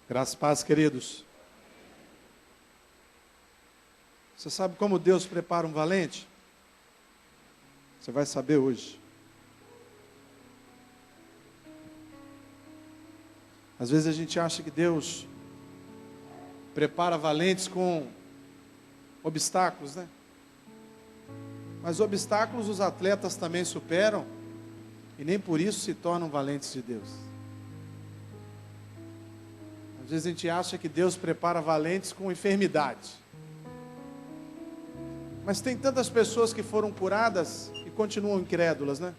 Graças e paz, queridos. Você sabe como Deus prepara um valente? Você vai saber hoje. Às vezes a gente acha que Deus prepara valentes com obstáculos, né? Mas obstáculos os atletas também superam e nem por isso se tornam valentes de Deus. Às vezes a gente acha que Deus prepara valentes com enfermidade. Mas tem tantas pessoas que foram curadas e continuam incrédulas, né?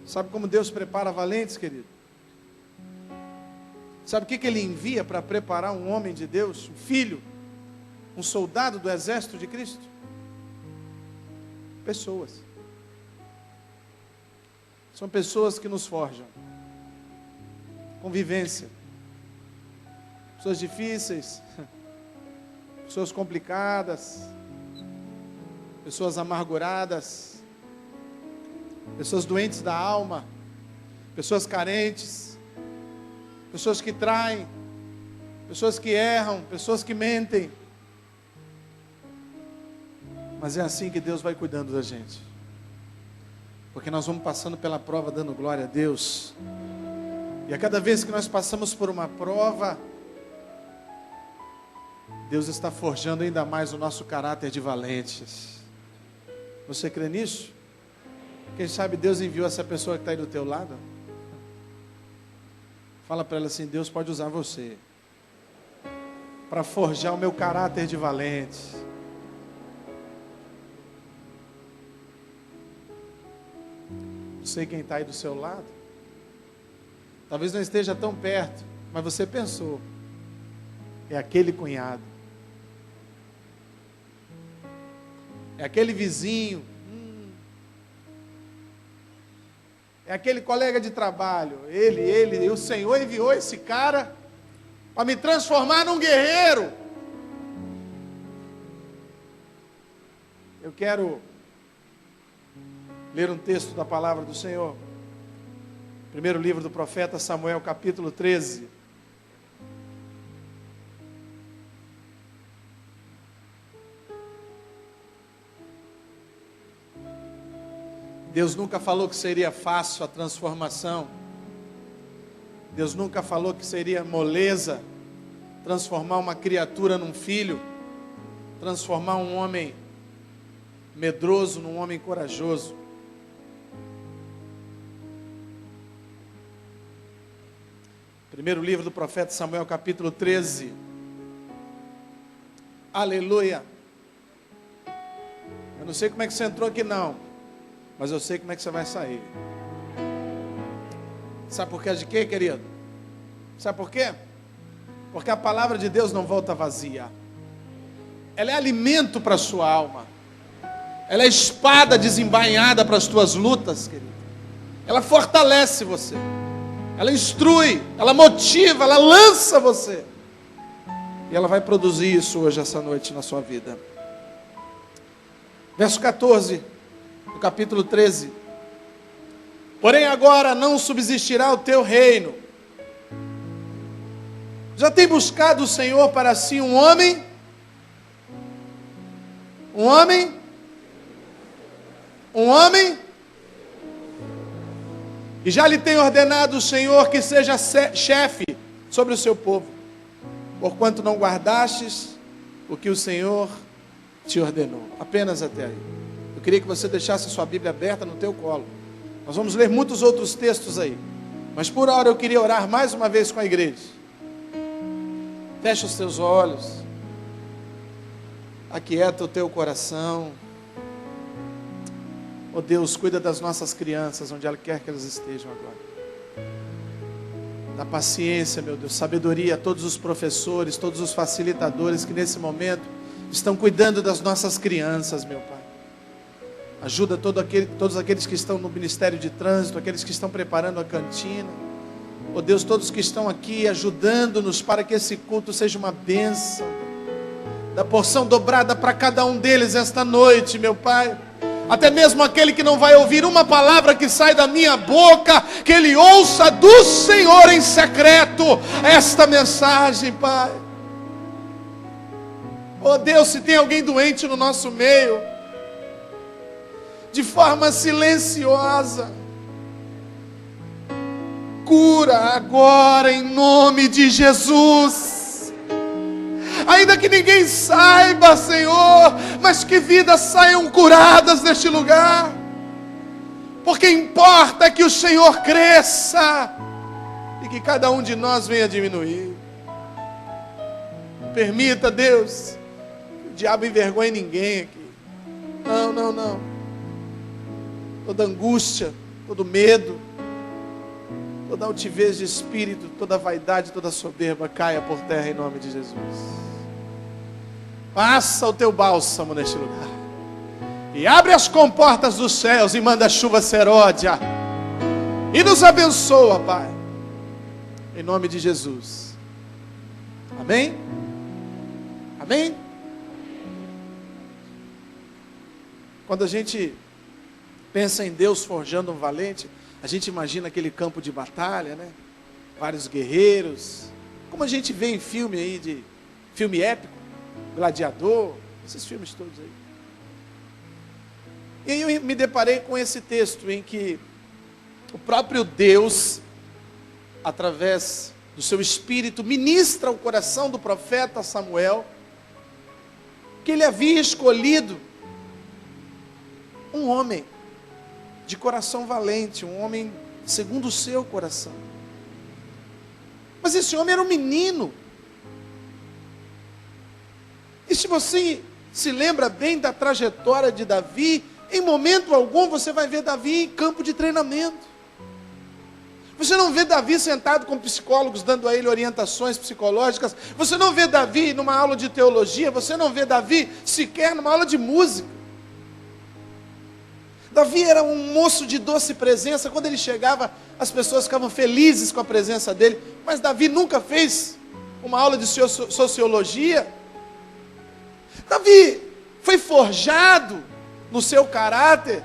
Sabe como Deus prepara valentes, querido? Sabe o que Ele envia para preparar um homem de Deus, um filho, um soldado do exército de Cristo? Pessoas. São pessoas que nos forjam. Convivência. Pessoas difíceis, pessoas complicadas, pessoas amarguradas, pessoas doentes da alma, pessoas carentes, pessoas que traem, pessoas que erram, pessoas que mentem. Mas é assim que Deus vai cuidando da gente, porque nós vamos passando pela prova dando glória a Deus. E a cada vez que nós passamos por uma prova, Deus está forjando ainda mais o nosso caráter de valentes. Você crê nisso? Quem sabe Deus enviou essa pessoa que está aí do teu lado? Fala para ela assim: Deus pode usar você para forjar o meu caráter de valente. Não sei quem está aí do seu lado. Talvez não esteja tão perto, mas você pensou. É aquele cunhado. É aquele vizinho. É aquele colega de trabalho. E o Senhor enviou esse cara para me transformar num guerreiro. Eu quero ler um texto da palavra do Senhor. Primeiro livro do profeta Samuel, capítulo 13. Deus nunca falou que seria fácil a transformação. Deus nunca falou que seria moleza transformar uma criatura num filho, transformar um homem medroso num homem corajoso. Primeiro livro do profeta Samuel, capítulo 13. Aleluia. Eu não sei como é que você entrou aqui não, mas eu sei como é que você vai sair. Sabe por causa de quê, querido? Sabe por quê? Porque a palavra de Deus não volta vazia. Ela é alimento para a sua alma. Ela é espada desembainhada para as tuas lutas, querido. Ela fortalece você. Ela instrui, ela motiva, ela lança você. E ela vai produzir isso hoje, essa noite, na sua vida. Verso 14, do capítulo 13. Porém agora não subsistirá o teu reino. Já tem buscado o Senhor para si um homem? Um homem? Um homem? E já lhe tem ordenado o Senhor que seja chefe sobre o seu povo, porquanto não guardastes o que o Senhor te ordenou. Apenas até aí. Eu queria que você deixasse a sua Bíblia aberta no teu colo. Nós vamos ler muitos outros textos aí, mas por hora eu queria orar mais uma vez com a igreja. Fecha os teus olhos, aquieta o teu coração. Oh Deus, cuida das nossas crianças, onde ela quer que elas estejam agora. Dá paciência, meu Deus, sabedoria a todos os professores, todos os facilitadores que nesse momento estão cuidando das nossas crianças, meu Pai. Ajuda todos aqueles que estão no Ministério de Trânsito, aqueles que estão preparando a cantina. Oh Deus, todos que estão aqui ajudando-nos para que esse culto seja uma bênção. Dá porção dobrada para cada um deles esta noite, meu Pai. Até mesmo aquele que não vai ouvir uma palavra que sai da minha boca, que ele ouça do Senhor em secreto esta mensagem, Pai. Oh Deus, se tem alguém doente no nosso meio, de forma silenciosa, cura agora em nome de Jesus. Ainda que ninguém saiba, Senhor, mas que vidas saiam curadas deste lugar. Porque importa que o Senhor cresça e que cada um de nós venha diminuir. Permita, Deus, que o diabo envergonhe ninguém aqui. Não, não, não. Toda angústia, todo medo, toda altivez de espírito, toda vaidade, toda soberba caia por terra em nome de Jesus. Passa o teu bálsamo neste lugar. E abre as comportas dos céus e manda a chuva seródia. E nos abençoa, Pai. Em nome de Jesus. Amém? Amém? Quando a gente pensa em Deus forjando um valente, a gente imagina aquele campo de batalha, né? Vários guerreiros. Como a gente vê em filme aí, de filme épico. Gladiador, esses filmes todos aí. E aí eu me deparei com esse texto em que o próprio Deus, através do seu Espírito, ministra ao coração do profeta Samuel que ele havia escolhido um homem de coração valente, um homem segundo o seu coração. Mas esse homem era um menino. E se você se lembra bem da trajetória de Davi, em momento algum você vai ver Davi em campo de treinamento. Você não vê Davi sentado com psicólogos dando a ele orientações psicológicas. Você não vê Davi numa aula de teologia. Você não vê Davi sequer numa aula de música. Davi era um moço de doce presença. Quando ele chegava, as pessoas ficavam felizes com a presença dele. Mas Davi nunca fez uma aula de sociologia. Davi foi forjado no seu caráter,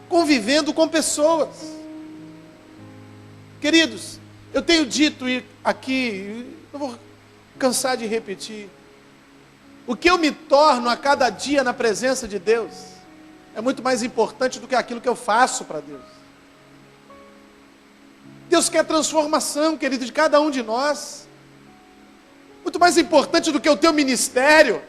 convivendo com pessoas. Queridos, eu tenho dito aqui, não vou cansar de repetir, o que eu me torno a cada dia na presença de Deus, é muito mais importante do que aquilo que eu faço para Deus. Deus quer transformação, querido, de cada um de nós. Muito mais importante do que o teu ministério,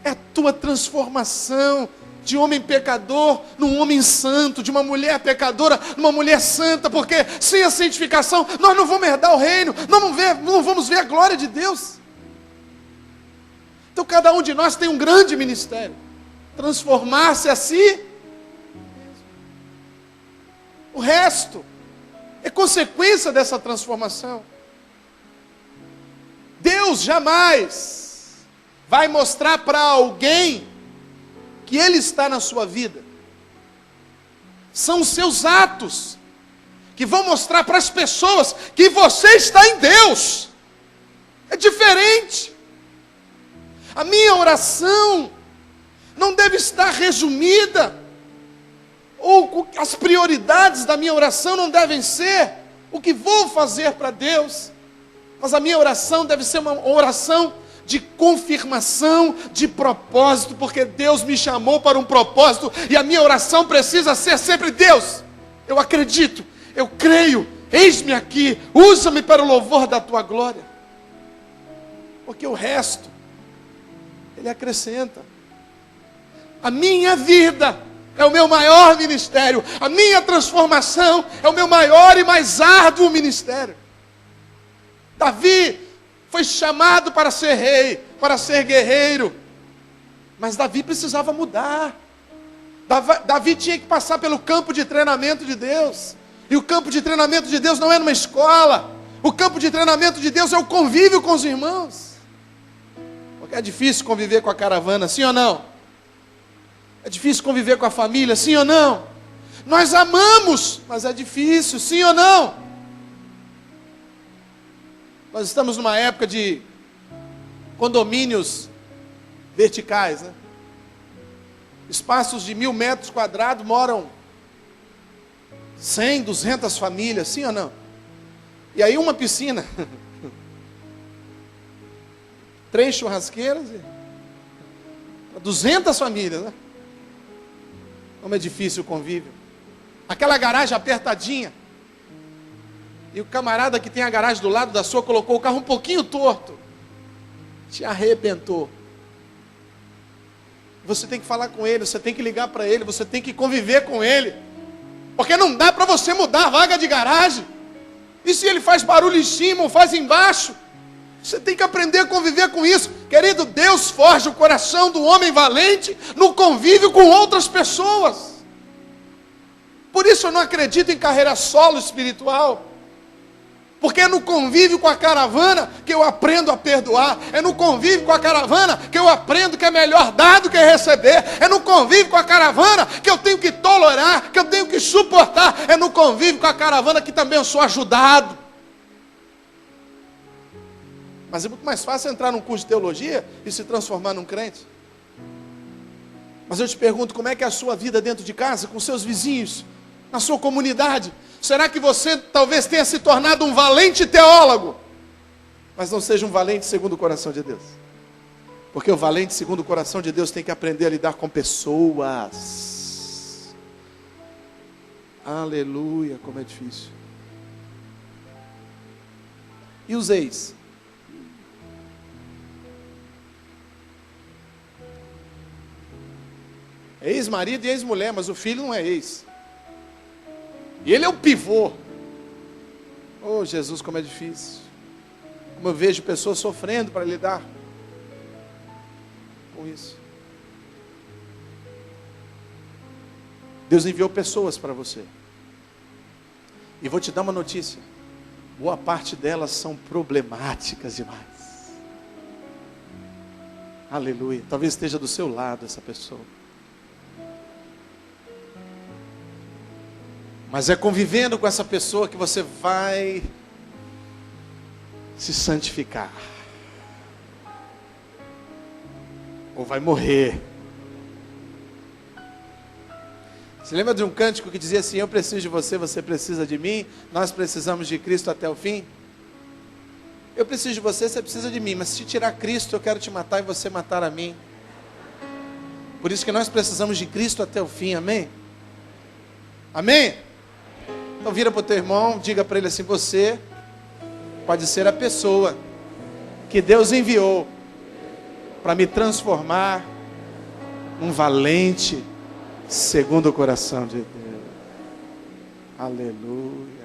é a tua transformação de homem pecador num homem santo, de uma mulher pecadora numa mulher santa, porque sem a santificação nós não vamos herdar o reino, não vamos ver a glória de Deus. Então cada um de nós tem um grande ministério, transformar-se a si. O resto é consequência dessa transformação. Deus jamais vai mostrar para alguém que Ele está na sua vida. São os seus atos que vão mostrar para as pessoas que você está em Deus. É diferente. A minha oração não deve estar resumida, ou as prioridades da minha oração não devem ser o que vou fazer para Deus, mas a minha oração deve ser uma oração de confirmação, de propósito, porque Deus me chamou para um propósito, e a minha oração precisa ser sempre: Deus, eu acredito, eu creio, eis-me aqui, usa-me para o louvor da tua glória, porque o resto, Ele acrescenta. A minha vida é o meu maior ministério, a minha transformação é o meu maior e mais árduo ministério. Davi foi chamado para ser rei, para ser guerreiro, mas Davi precisava mudar. Davi tinha que passar pelo campo de treinamento de Deus, e o campo de treinamento de Deus não é numa escola, o campo de treinamento de Deus é o convívio com os irmãos, porque é difícil conviver com a caravana, sim ou não? É difícil conviver com a família, sim ou não? Nós amamos, mas é difícil, sim ou não? Nós estamos numa época de condomínios verticais, né? espaços de 1.000 metros quadrados, moram 100, 200 famílias, sim ou não? E aí uma piscina, 3 churrasqueiras, 200 famílias, né? Como é difícil o convívio. Aquela garagem apertadinha. E o camarada que tem a garagem do lado da sua colocou o carro um pouquinho torto. Te arrebentou. Você tem que falar com ele, você tem que ligar para ele, você tem que conviver com ele. Porque não dá para você mudar a vaga de garagem. E se ele faz barulho em cima ou faz embaixo? Você tem que aprender a conviver com isso. Querido, Deus forja o coração do homem valente no convívio com outras pessoas. Por isso eu não acredito em carreira solo espiritual. Porque é no convívio com a caravana que eu aprendo a perdoar. É no convívio com a caravana que eu aprendo que é melhor dar do que receber. É no convívio com a caravana que eu tenho que tolerar, que eu tenho que suportar. É no convívio com a caravana que também eu sou ajudado. Mas é muito mais fácil entrar num curso de teologia e se transformar num crente. Mas eu te pergunto, como é que é a sua vida dentro de casa, com seus vizinhos, na sua comunidade? Será que você talvez tenha se tornado um valente teólogo, mas não seja um valente segundo o coração de Deus? Porque o valente segundo o coração de Deus tem que aprender a lidar com pessoas. Aleluia, como é difícil. E os ex? Ex-marido e ex-mulher, mas o filho não é ex. E ele é o pivô. Oh, Jesus, como é difícil. Como eu vejo pessoas sofrendo para lidar com isso. Deus enviou pessoas para você. E vou te dar uma notícia. Boa parte delas são problemáticas demais. Aleluia. Talvez esteja do seu lado essa pessoa. Mas é convivendo com essa pessoa que você vai se santificar. Ou vai morrer. Você lembra de um cântico que dizia assim: eu preciso de você, você precisa de mim, nós precisamos de Cristo até o fim? Eu preciso de você, você precisa de mim, mas se tirar Cristo eu quero te matar e você matar a mim. Por isso que nós precisamos de Cristo até o fim, amém? Amém? Então vira para o teu irmão, diga para ele assim: você pode ser a pessoa que Deus enviou para me transformar num valente segundo o coração de Deus. Aleluia.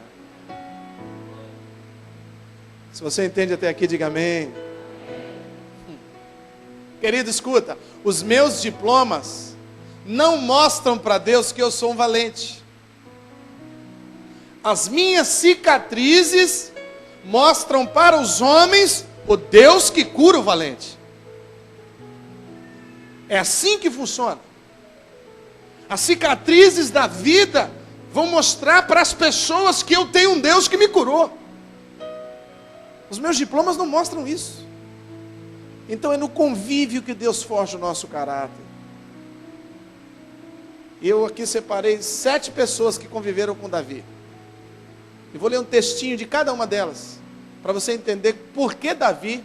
Se você entende até aqui, diga amém. Querido, escuta, os meus diplomas não mostram para Deus que eu sou um valente. As minhas cicatrizes mostram para os homens o Deus que cura o valente. É assim que funciona. As cicatrizes da vida vão mostrar para as pessoas que eu tenho um Deus que me curou. Os meus diplomas não mostram isso. Então é no convívio que Deus forja o nosso caráter. Eu aqui separei 7 pessoas que conviveram com Davi. E vou ler um textinho de cada uma delas, para você entender por que Davi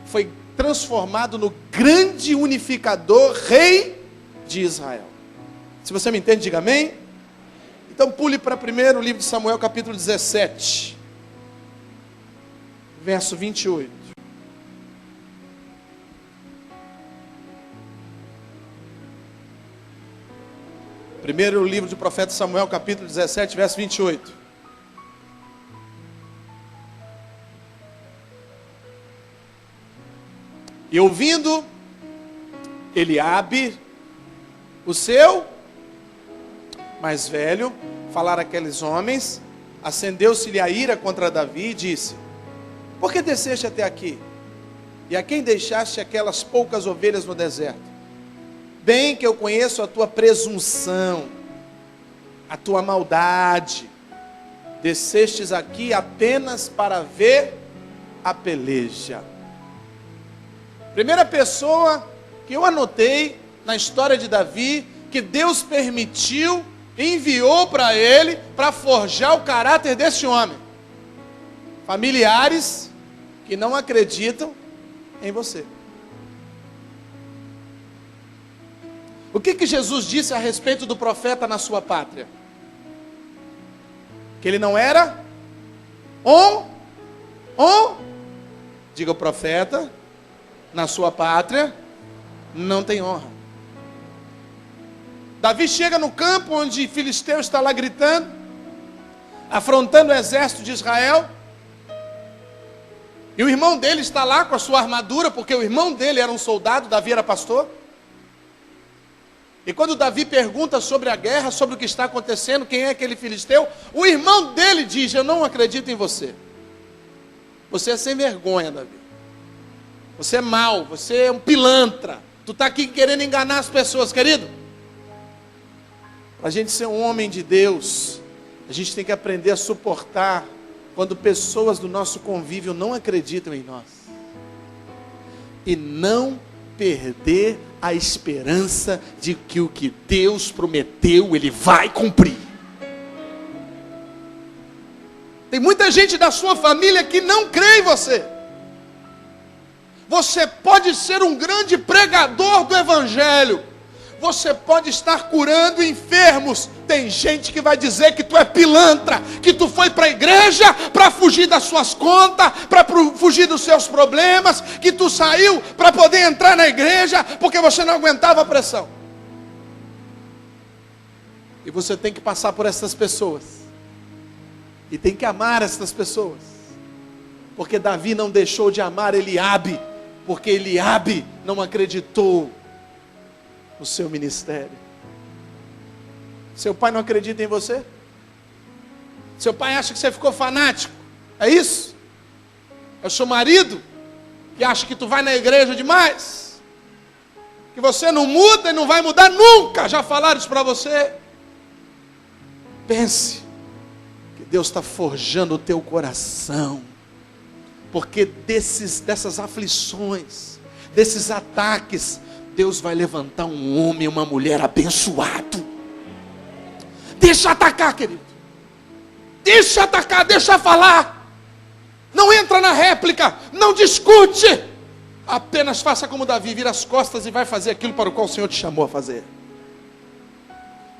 foi transformado no grande unificador, rei de Israel. Se você me entende, diga amém. Então pule para primeiro livro de Samuel, capítulo 17, verso 28. Primeiro livro do profeta Samuel, capítulo 17, verso 28. E ouvindo Eliabe, o seu mais velho, falar aqueles homens, acendeu-se-lhe a ira contra Davi e disse: por que desceste até aqui? E a quem deixaste aquelas poucas ovelhas no deserto? Bem que eu conheço a tua presunção, a tua maldade. Descestes aqui apenas para ver a peleja. Primeira pessoa que eu anotei na história de Davi que Deus permitiu, enviou para ele, para forjar o caráter desse homem. Familiares que não acreditam em você. O que Jesus disse a respeito do profeta na sua pátria? Que ele não era diga, o profeta na sua pátria não tem honra. Davi chega no campo onde Filisteu está lá gritando, afrontando o exército de Israel, e o irmão dele está lá com a sua armadura, porque o irmão dele era um soldado, Davi era pastor. E quando Davi pergunta sobre a guerra, sobre o que está acontecendo, quem é aquele filisteu, o irmão dele diz: eu não acredito em você. Você é sem vergonha, Davi. Você é mau, você é um pilantra. Tu está aqui querendo enganar as pessoas, querido. Para a gente ser um homem de Deus, a gente tem que aprender a suportar quando pessoas do nosso convívio não acreditam em nós. E não perder a esperança de que o que Deus prometeu, Ele vai cumprir. Tem muita gente da sua família que não crê em você. Você pode ser um grande pregador do Evangelho. Você pode estar curando enfermos. Tem gente que vai dizer que tu é pilantra, que tu foi para a igreja para fugir das suas contas, para fugir dos seus problemas, que tu saiu para poder entrar na igreja porque você não aguentava a pressão. E você tem que passar por essas pessoas. E tem que amar essas pessoas. Porque Davi não deixou de amar Eliabe, porque Eliabe não acreditou no seu ministério. Seu pai não acredita em você? Seu pai acha que você ficou fanático? É isso? É o seu marido que acha que tu vai na igreja demais? Que você não muda e não vai mudar nunca? Já falaram isso para você? Pense que Deus está forjando o teu coração, porque dessas aflições, desses ataques, Deus vai levantar um homem e uma mulher abençoado. Deixa atacar, querido. Deixa atacar, deixa falar. Não entra na réplica, não discute. Apenas faça como Davi, vira as costas e vai fazer aquilo para o qual o Senhor te chamou a fazer.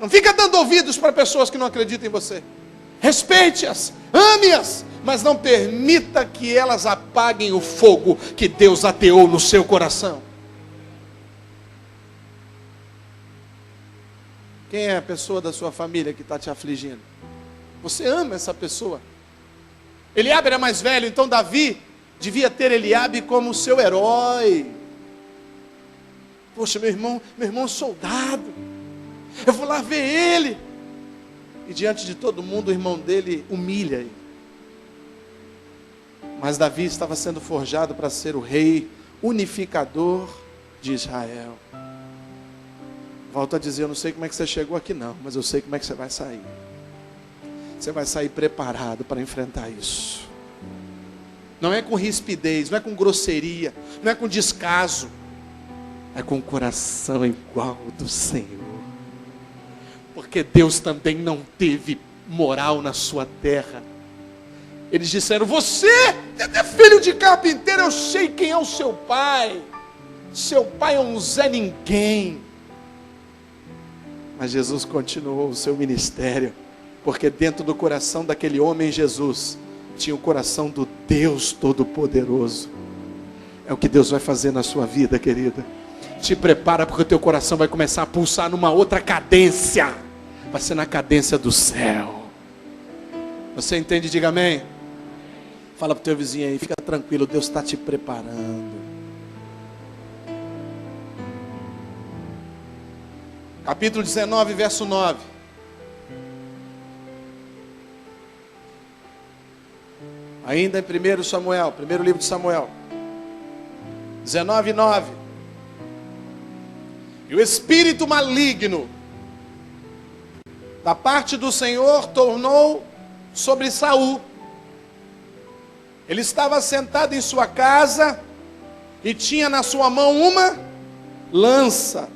Não fica dando ouvidos para pessoas que não acreditam em você. Respeite-as, ame-as, mas não permita que elas apaguem o fogo que Deus ateou no seu coração. Quem é a pessoa da sua família que está te afligindo? Você ama essa pessoa. Eliabe era mais velho, então Davi devia ter Eliabe como seu herói. Poxa, meu irmão é soldado. Eu vou lá ver ele. E diante de todo mundo, o irmão dele humilha ele. Mas Davi estava sendo forjado para ser o rei unificador de Israel. Volto a dizer, eu não sei como é que você chegou aqui não, mas eu sei como é que você vai sair. Você vai sair preparado para enfrentar isso. Não é com rispidez, não é com grosseria, não é com descaso. É com o coração igual ao do Senhor. Porque Deus também não teve moral na sua terra. Eles disseram: você é filho de carpinteiro, eu sei quem é o seu pai. Seu pai é um Zé Ninguém. Mas Jesus continuou o seu ministério, porque dentro do coração daquele homem Jesus tinha o coração do Deus Todo-Poderoso. É o que Deus vai fazer na sua vida, querida. Te prepara, porque o teu coração vai começar a pulsar numa outra cadência. Vai ser na cadência do céu. Você entende? Diga amém. Fala para o teu vizinho aí, fica tranquilo, Deus está te preparando. Capítulo 19, verso 9. Ainda em 1 Samuel, primeiro livro de Samuel. 19, 9. E o espírito maligno da parte do Senhor tornou sobre Saul. Ele estava sentado em sua casa e tinha na sua mão uma lança.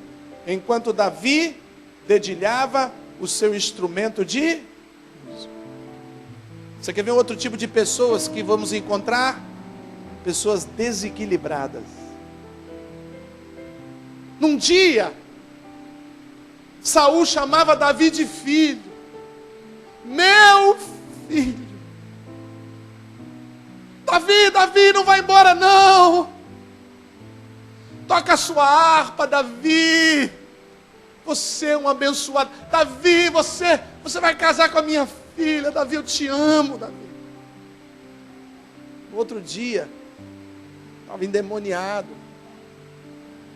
enquanto Davi dedilhava o seu instrumento de música. Você quer ver outro tipo de pessoas que vamos encontrar? Pessoas desequilibradas. Num dia, Saul chamava Davi de filho. Meu filho. Davi, não vai embora não. Toca a sua harpa, Davi. Você é um abençoado. Davi, você vai casar com a minha filha. Davi, eu te amo, Davi. No outro dia, estava endemoniado,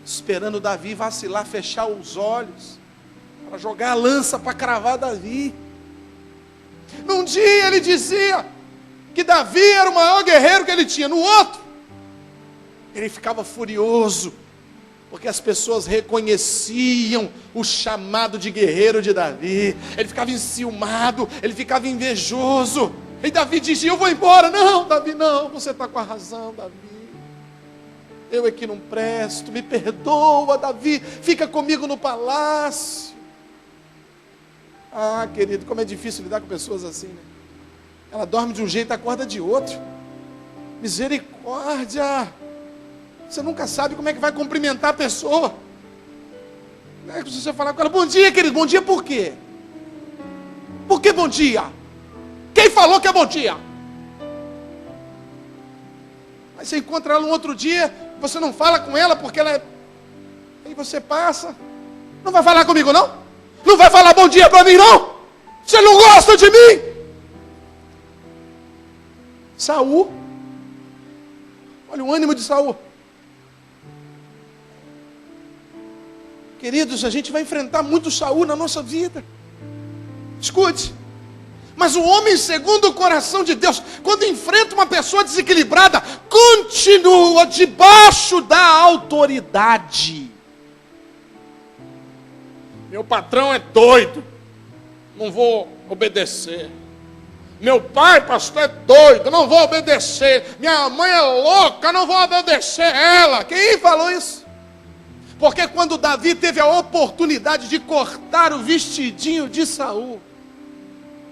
esperando Davi vacilar, fechar os olhos, para jogar a lança para cravar Davi. Num dia ele dizia que Davi era o maior guerreiro que ele tinha. No outro, ele ficava furioso, porque as pessoas reconheciam o chamado de guerreiro de Davi. Ele ficava enciumado, ele ficava invejoso. E Davi dizia: eu vou embora. Não, Davi, não, você está com a razão, Davi. Eu é que não presto, me perdoa, Davi, fica comigo no palácio. Ah, querido, como é difícil lidar com pessoas assim, né? Ela dorme de um jeito e acorda de outro. Misericórdia! Você nunca sabe como é que vai cumprimentar a pessoa. Se você falar com ela: bom dia, querido. Bom dia por quê? Por que bom dia? Quem falou que é bom dia? Aí você encontra ela um outro dia, você não fala com ela porque ela é... Aí você passa. Não vai falar comigo não? Não vai falar bom dia para mim não? Você não gosta de mim? Saul. Olha o ânimo de Saul. Queridos, a gente vai enfrentar muito Saul na nossa vida. Escute. Mas o homem segundo o coração de Deus, quando enfrenta uma pessoa desequilibrada, continua debaixo da autoridade. Meu patrão é doido, não vou obedecer. Meu pai, pastor, é doido, não vou obedecer. Minha mãe é louca, não vou obedecer ela. Quem falou isso? Porque quando Davi teve a oportunidade de cortar o vestidinho de Saul,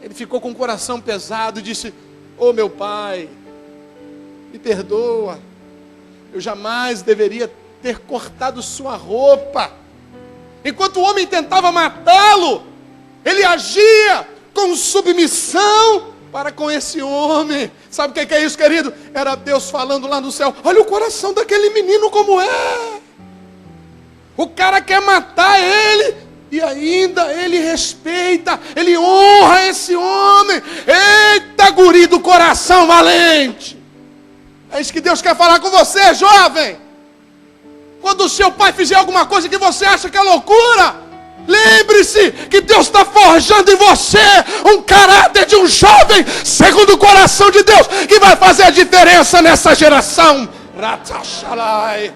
ele ficou com o coração pesado e disse: ô meu pai, me perdoa, eu jamais deveria ter cortado sua roupa. Enquanto o homem tentava matá-lo, ele agia com submissão para com esse homem. Sabe o que é isso, querido? Era Deus falando lá no céu: olha o coração daquele menino como é. O cara quer matar ele, e ainda ele respeita, ele honra esse homem. Eita, guri do coração valente. É isso que Deus quer falar com você, jovem. Quando o seu pai fizer alguma coisa que você acha que é loucura, lembre-se que Deus está forjando em você um caráter de um jovem segundo o coração de Deus, que vai fazer a diferença nessa geração. Ratachalai.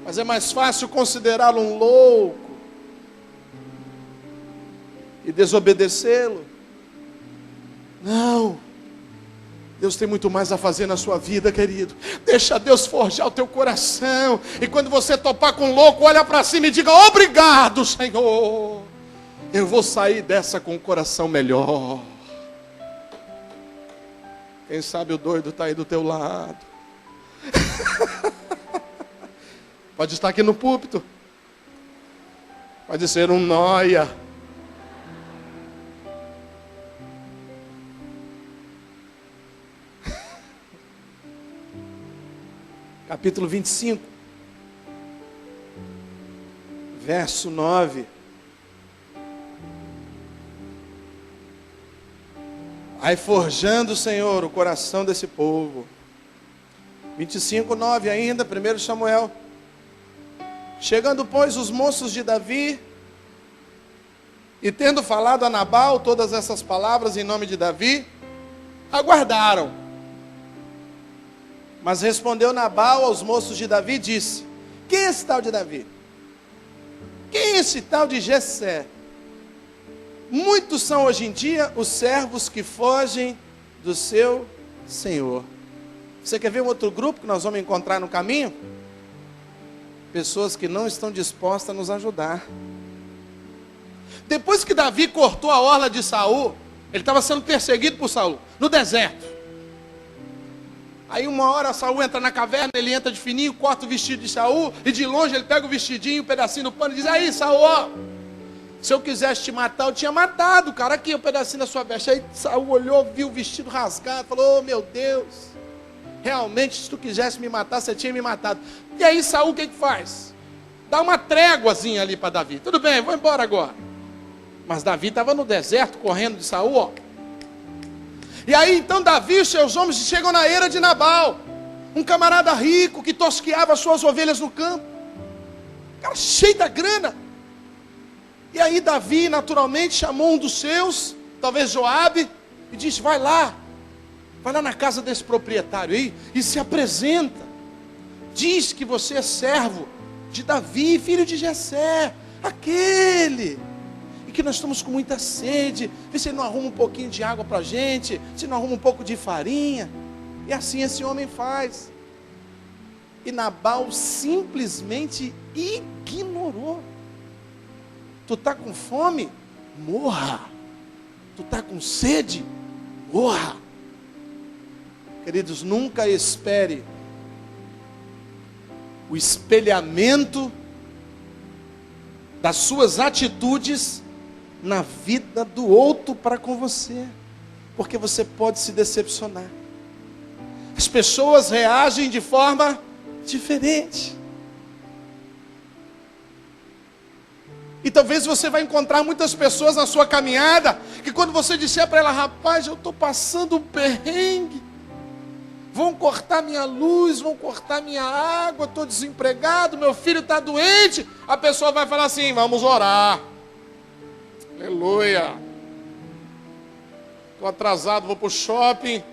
Mas é mais fácil considerá-lo um louco e desobedecê-lo. Não. Deus tem muito mais a fazer na sua vida, querido. Deixa Deus forjar o teu coração. E quando você topar com um louco, olha para cima e diga: obrigado, Senhor. Eu vou sair dessa com um coração melhor. Quem sabe o doido está aí do teu lado. Pode estar aqui no púlpito. Pode ser um nóia. Capítulo 25, verso 9. Aí forjando o Senhor o coração desse povo. 25, 9 ainda, 1 Samuel. Chegando, pois, os moços de Davi, e tendo falado a Nabal todas essas palavras em nome de Davi, aguardaram. Mas respondeu Nabal aos moços de Davi e disse: quem é esse tal de Davi? Quem é esse tal de Jessé? Muitos são hoje em dia os servos que fogem do seu Senhor. Você quer ver um outro grupo que nós vamos encontrar no caminho? Pessoas que não estão dispostas a nos ajudar. Depois que Davi cortou a orla de Saul, ele estava sendo perseguido por Saul, no deserto. Aí uma hora Saul entra na caverna, ele entra de fininho, corta o vestido de Saul, e de longe ele pega o vestidinho, um pedacinho do pano e diz: aí Saul, ó, se eu quisesse te matar, eu tinha matado, cara, aqui um pedacinho da sua veste. Aí Saul olhou, viu o vestido rasgado, falou: oh meu Deus, realmente se tu quisesse me matar, você tinha me matado. E aí Saul o que faz? Dá uma tréguazinha ali para Davi. Tudo bem, vou embora agora. Mas Davi estava no deserto, correndo de Saul, ó. E aí então Davi e os seus homens chegam na eira de Nabal, um camarada rico que tosqueava as suas ovelhas no campo, cara cheio da grana. E aí Davi naturalmente chamou um dos seus, talvez Joabe, e disse: vai lá na casa desse proprietário aí e se apresenta, diz que você é servo de Davi, filho de Jessé, aquele, e que nós estamos com muita sede, vê se ele não arruma um pouquinho de água para a gente, se não arruma um pouco de farinha. E assim esse homem faz. E Nabal simplesmente ignorou. Tu está com fome? Morra. Tu está com sede? Morra. Queridos, nunca espere o espelhamento das suas atitudes na vida do outro para com você, porque você pode se decepcionar. As pessoas reagem de forma diferente. E talvez você vai encontrar muitas pessoas na sua caminhada, que quando você disser para ela: rapaz, eu estou passando um perrengue, vão cortar minha luz, vão cortar minha água, estou desempregado, meu filho está doente, a pessoa vai falar assim: vamos orar, aleluia, estou atrasado, vou para o shopping,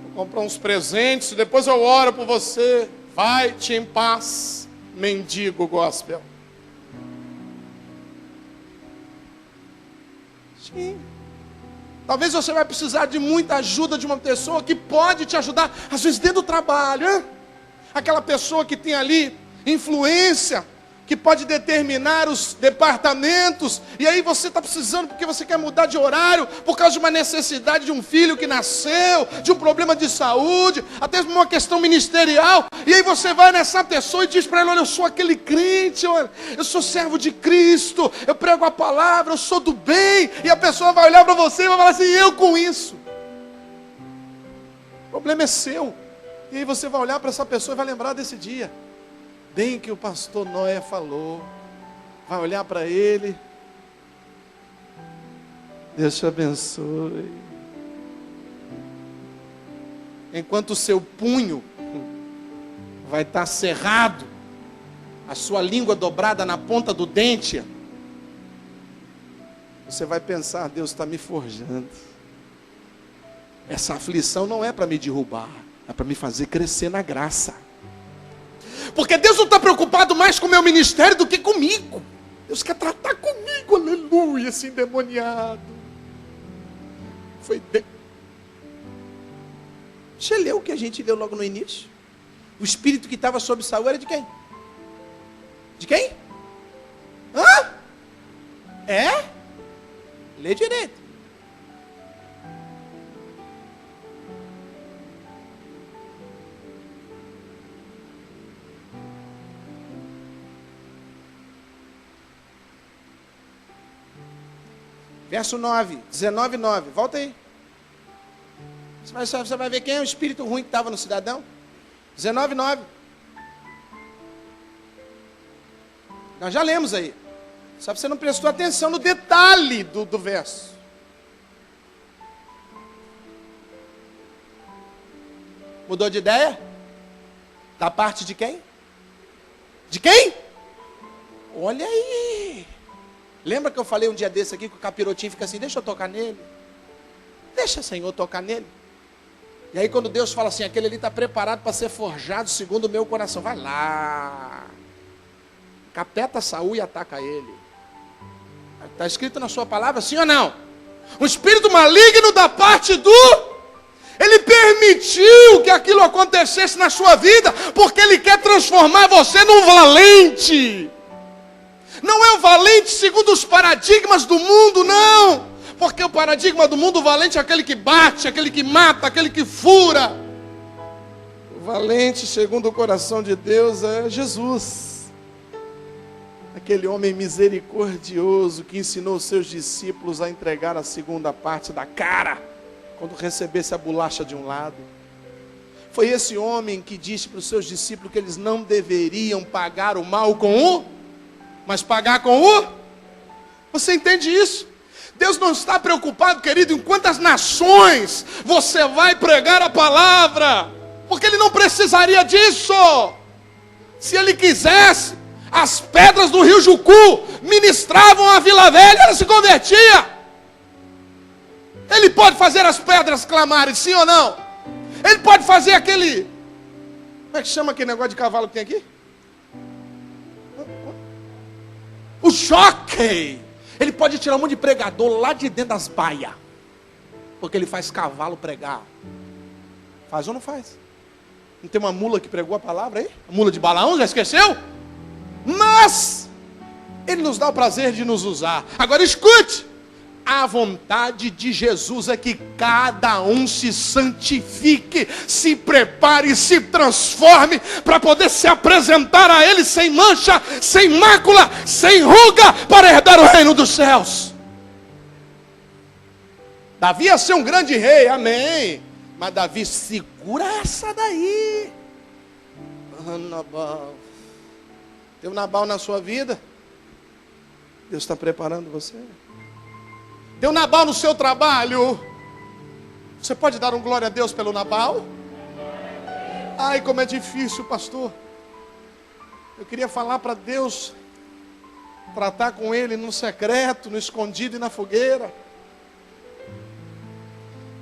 vou comprar uns presentes, depois eu oro por você, vai-te em paz, mendigo gospel. Sim. Talvez você vai precisar de muita ajuda de uma pessoa que pode te ajudar, às vezes dentro do trabalho, hein? Aquela pessoa que tem ali influência, que pode determinar os departamentos, e aí você está precisando porque você quer mudar de horário, por causa de uma necessidade de um filho que nasceu, de um problema de saúde, até uma questão ministerial, e aí você vai nessa pessoa e diz para ela: olha, eu sou aquele crente, eu sou servo de Cristo, eu prego a palavra, eu sou do bem, e a pessoa vai olhar para você e vai falar assim: eu com isso. O problema é seu. E aí você vai olhar para essa pessoa e vai lembrar desse dia, bem que o pastor Noé falou, vai olhar para ele: Deus te abençoe. Enquanto o seu punho vai estar cerrado, a sua língua dobrada na ponta do dente, você vai pensar: Deus está me forjando. Essa aflição não é para me derrubar, é para me fazer crescer na graça. Porque Deus não está preocupado mais com o meu ministério do que comigo. Deus quer tratar comigo, aleluia, esse endemoniado. Você leu o que a gente leu logo no início? O espírito que estava sobre Saul era de quem? De quem? Hã? É? Lê direito. Verso 9, 19, 9. Volta aí. Você vai ver quem é o espírito ruim que estava no cidadão. 19, 9. Nós já lemos aí. Só que você não prestou atenção no detalhe do verso. Mudou de ideia? Da parte de quem? De quem? Olha aí. Lembra que eu falei um dia desse aqui que o capirotinho fica assim: deixa eu tocar nele. Deixa, Senhor, tocar nele. E aí quando Deus fala assim: aquele ali está preparado para ser forjado segundo o meu coração. Vai lá. Capeta Saul e ataca ele. Está escrito na sua palavra, sim ou não? O espírito maligno da parte do... Ele permitiu permitiu que aquilo acontecesse na sua vida, porque Ele quer transformar você num valente. Não é um valente segundo os paradigmas do mundo, não. Porque o paradigma do mundo, o valente é aquele que bate, aquele que mata, aquele que fura. O valente, segundo o coração de Deus, é Jesus. Aquele homem misericordioso que ensinou os seus discípulos a entregar a segunda parte da cara, quando recebesse a bolacha de um lado. Foi esse homem que disse para os seus discípulos que eles não deveriam pagar o mal com o, mas pagar com o. Você entende isso? Deus não está preocupado, querido, em quantas nações você vai pregar a palavra, porque Ele não precisaria disso. Se Ele quisesse, as pedras do rio Jucu ministravam a Vila Velha, ela se convertia. Ele pode fazer as pedras clamarem, sim ou não? Ele pode fazer aquele... Como é que chama aquele negócio de cavalo que tem aqui? O jockey. Ele pode tirar um monte de pregador lá de dentro das baias. Porque ele faz cavalo pregar. Faz ou não faz? Não tem uma mula que pregou a palavra aí? A mula de Balaão, já esqueceu? Mas Ele nos dá o prazer de nos usar. Agora escute. A vontade de Jesus é que cada um se santifique, se prepare, se transforme, para poder se apresentar a Ele sem mancha, sem mácula, sem ruga, para herdar o reino dos céus. Davi ia ser um grande rei, amém. Mas Davi, segura essa daí. Nabal. Tem um Nabal na sua vida? Deus está preparando você. Tem um Nabal no seu trabalho? Você pode dar um glória a Deus pelo Nabal? Ai, como é difícil, pastor. Eu queria falar para Deus, tratar com Ele no secreto, no escondido e na fogueira.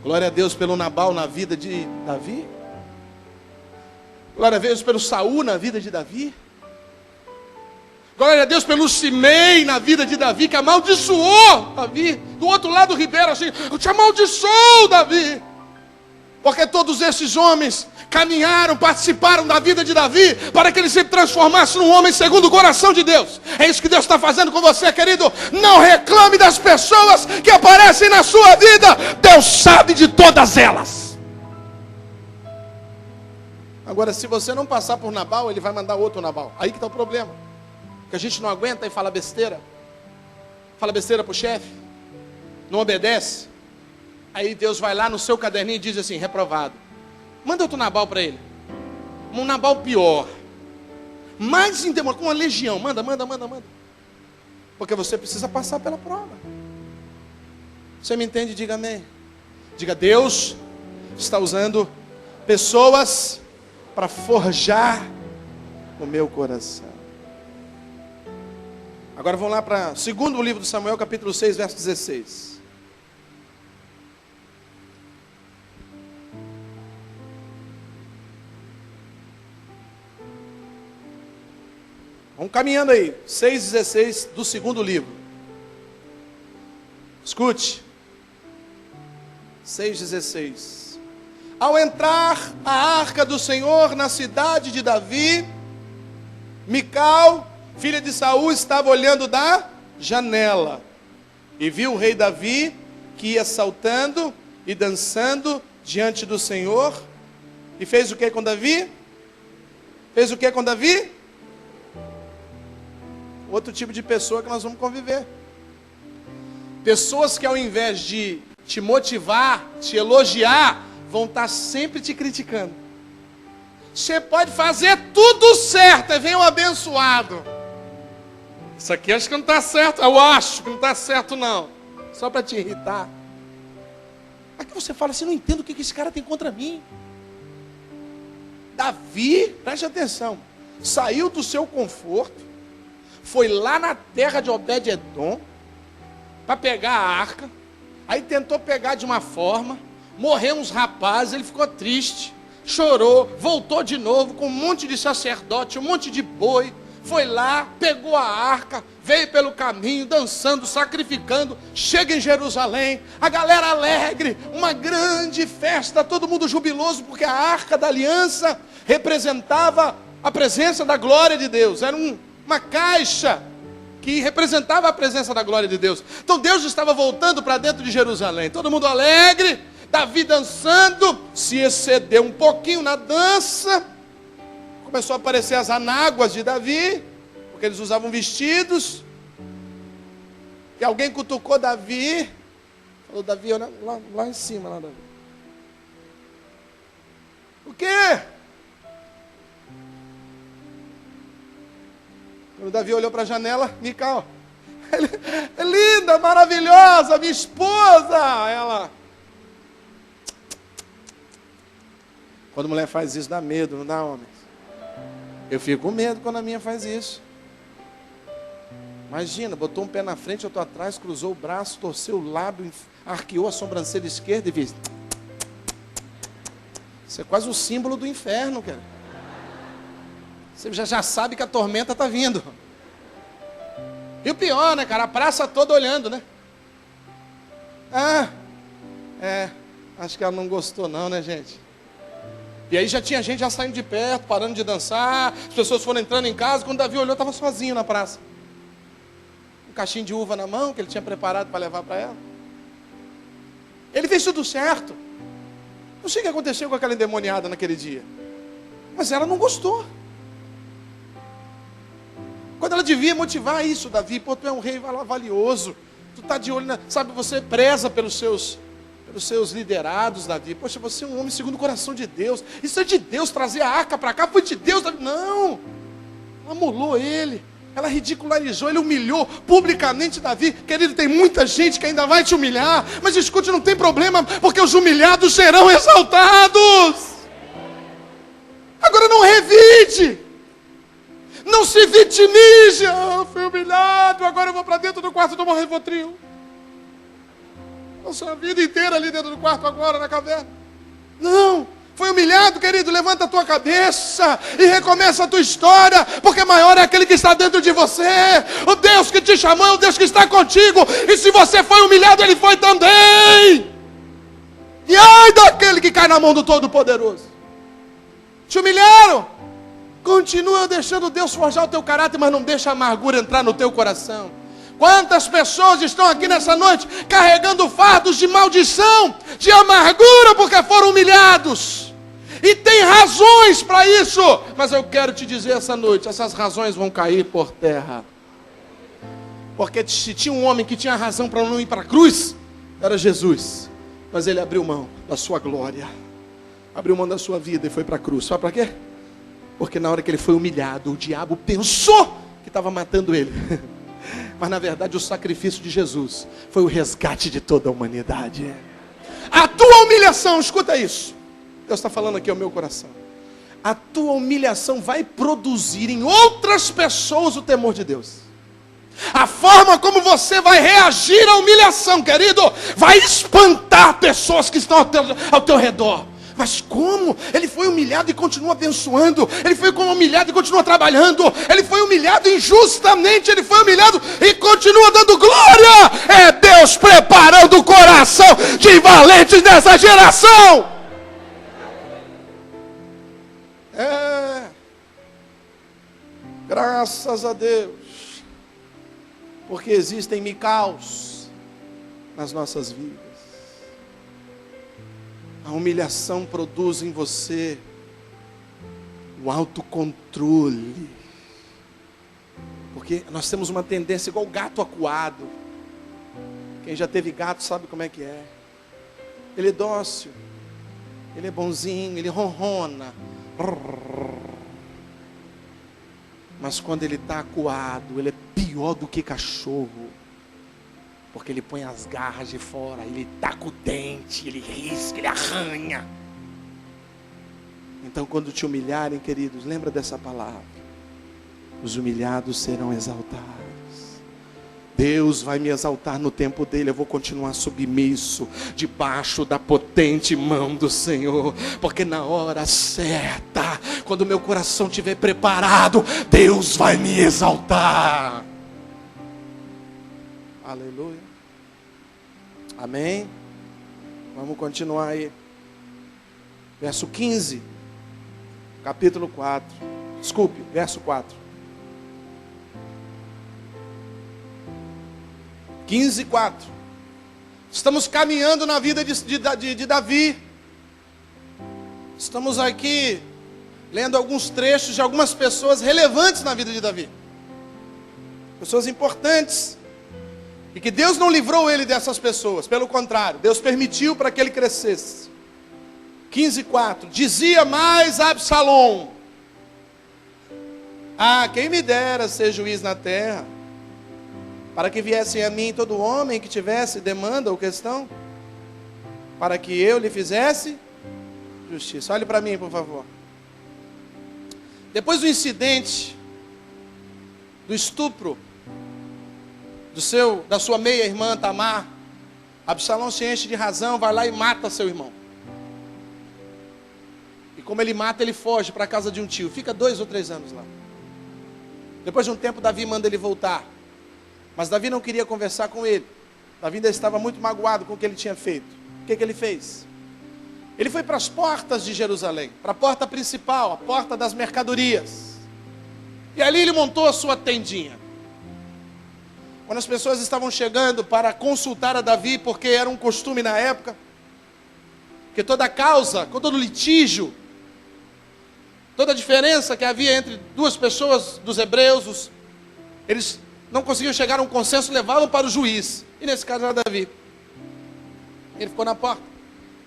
Glória a Deus pelo Nabal na vida de Davi. Glória a Deus pelo Saul na vida de Davi. Glória a Deus pelo Simei na vida de Davi, que amaldiçoou Davi. Do outro lado do ribeiro, assim, eu te amaldiçoo, Davi. Porque todos esses homens caminharam, participaram da vida de Davi, para que ele se transformasse num homem segundo o coração de Deus. É isso que Deus está fazendo com você, querido. Não reclame das pessoas que aparecem na sua vida. Deus sabe de todas elas. Agora, se você não passar por Nabal, Ele vai mandar outro Nabal. Aí que está o problema. Que a gente não aguenta e fala besteira. Fala besteira para o chefe. Não obedece. Aí Deus vai lá no seu caderninho e diz assim, reprovado. Manda outro Nabal para ele. Um Nabal pior. Mais endemoniado, com uma legião. Manda. Porque você precisa passar pela prova. Você me entende? Diga amém. Diga, Deus está usando pessoas para forjar o meu coração. Agora vamos lá para o segundo livro de Samuel, capítulo 6, verso 16. Vamos caminhando aí. 6,16 do segundo livro. Escute. 6,16. Ao entrar a arca do Senhor na cidade de Davi, Mical, filha de Saul, estava olhando da janela e viu o rei Davi que ia saltando e dançando diante do Senhor. E fez o que com Davi? Fez o que com Davi? Outro tipo de pessoa que nós vamos conviver. Pessoas que ao invés de te motivar, te elogiar, vão estar sempre te criticando. Você pode fazer tudo certo, e vem um abençoado. Isso aqui acho que não está certo. Eu acho que não está certo não. Só para te irritar. Aqui você fala assim, não entendo o que esse cara tem contra mim. Davi, preste atenção, saiu do seu conforto, foi lá na terra de Obed-edom, para pegar a arca, aí tentou pegar de uma forma, morreu uns rapazes, ele ficou triste, chorou, voltou de novo com um monte de sacerdote, um monte de boi, foi lá, pegou a arca, veio pelo caminho, dançando, sacrificando, chega em Jerusalém, a galera alegre, uma grande festa, todo mundo jubiloso, porque a arca da aliança representava a presença da glória de Deus, era uma caixa que representava a presença da glória de Deus. Então Deus estava voltando para dentro de Jerusalém, todo mundo alegre, Davi dançando, se excedeu um pouquinho na dança, começou a aparecer as anáguas de Davi, porque eles usavam vestidos, e alguém cutucou Davi, falou: Davi, olha lá em cima, lá, Davi. O quê? Quando Davi olhou para a janela, Mical, é linda, maravilhosa, minha esposa. Ela. Quando a mulher faz isso, dá medo, não dá, homens? Eu fico com medo quando a minha faz isso. Imagina, botou um pé na frente, outro atrás, cruzou o braço, torceu o lábio, arqueou a sobrancelha esquerda e fez. Isso é quase o símbolo do inferno, cara. Você já sabe que a tormenta está vindo. E o pior, né, cara? A praça toda olhando, né? Acho que ela não gostou não, né, gente? E aí já tinha gente já saindo de perto, parando de dançar. As pessoas foram entrando em casa. Quando Davi olhou, estava sozinho na praça. Um cachinho de uva na mão, que ele tinha preparado para levar para ela. Ele fez tudo certo. Não sei o que aconteceu com aquela endemoniada naquele dia. Mas ela não gostou. Quando ela devia motivar isso, Davi, pô, tu é um rei valioso, tu está de olho, sabe, você preza pelos seus liderados, Davi. Poxa, você é um homem segundo o coração de Deus. Isso é de Deus, trazer a arca para cá, foi de Deus, Davi. Não, ela amolou ele, ela ridicularizou, ele humilhou publicamente Davi. Querido, tem muita gente que ainda vai te humilhar, mas escute, não tem problema, porque os humilhados serão exaltados. Agora não revide. Não se vitimize. Fui humilhado, agora eu vou para dentro do quarto tomar Rivotril. Nossa vida inteira ali dentro do quarto agora, na caverna. Não, foi humilhado, querido, levanta a tua cabeça e recomeça a tua história, porque maior é aquele que está dentro de você. O Deus que te chamou é o Deus que está contigo, e se você foi humilhado, Ele foi também. E ai daquele que cai na mão do Todo-Poderoso. Te humilharam? Continua deixando Deus forjar o teu caráter, mas não deixa a amargura entrar no teu coração. Quantas pessoas estão aqui nessa noite carregando fardos de maldição, de amargura, porque foram humilhados. E tem razões para isso. Mas eu quero te dizer essa noite, essas razões vão cair por terra. Porque se tinha um homem que tinha razão para não ir para a cruz, era Jesus. Mas ele abriu mão da sua glória, abriu mão da sua vida e foi para a cruz. Sabe para quê? Porque na hora que ele foi humilhado, o diabo pensou que estava matando ele. Mas na verdade o sacrifício de Jesus foi o resgate de toda a humanidade. A tua humilhação, escuta isso. Deus está falando aqui ao meu coração. A tua humilhação vai produzir em outras pessoas o temor de Deus. A forma como você vai reagir à humilhação, querido, vai espantar pessoas que estão ao teu redor. Mas como? Ele foi humilhado e continua abençoando. Ele foi humilhado e continua trabalhando. Ele foi humilhado injustamente. Ele foi humilhado e continua dando glória. É Deus preparando o coração de valentes nessa geração. Graças a Deus. Porque existem Micaus nas nossas vidas. A humilhação produz em você o autocontrole. Porque nós temos uma tendência igual gato acuado. Quem já teve gato sabe como é que é. Ele é dócil, ele é bonzinho, ele ronrona. Mas quando ele está acuado, ele é pior do que cachorro. Porque ele põe as garras de fora, ele taca o dente, ele risca, ele arranha. Então quando te humilharem, queridos, lembra dessa palavra. Os humilhados serão exaltados. Deus vai me exaltar no tempo dele. Eu vou continuar submisso, debaixo da potente mão do Senhor. Porque na hora certa, Quando o meu coração estiver preparado, Deus vai me exaltar. Aleluia. Amém. Vamos continuar aí. Verso 15. Capítulo 4. Desculpe, verso 4. 15, 4. Estamos caminhando na vida de Davi. Estamos aqui lendo alguns trechos de algumas pessoas relevantes na vida de Davi. Pessoas importantes. E que Deus não livrou ele dessas pessoas. Pelo contrário, Deus permitiu para que ele crescesse. 15, 4. Dizia mais Absalom: ah, quem me dera ser juiz na terra, para que viesse a mim todo homem que tivesse demanda ou questão, para que eu lhe fizesse justiça. Olhe para mim, por favor. Depois do incidente, do estupro, da sua meia-irmã Tamar, Absalom se enche de razão, vai lá e mata seu irmão. E como ele mata, ele foge para a casa de um tio, fica 2 ou 3 anos lá. Depois de um tempo, Davi manda ele voltar. Mas Davi não queria conversar com ele. Davi ainda estava muito magoado com o que ele tinha feito. O que ele fez? Ele foi para as portas de Jerusalém, para a porta principal, a porta das mercadorias. E ali ele montou a sua tendinha. Quando as pessoas estavam chegando para consultar a Davi, porque era um costume na época, que toda causa, todo litígio, toda a diferença que havia entre duas pessoas dos hebreus, eles não conseguiam chegar a um consenso, levavam para o juiz. E nesse caso era Davi. Ele ficou na porta.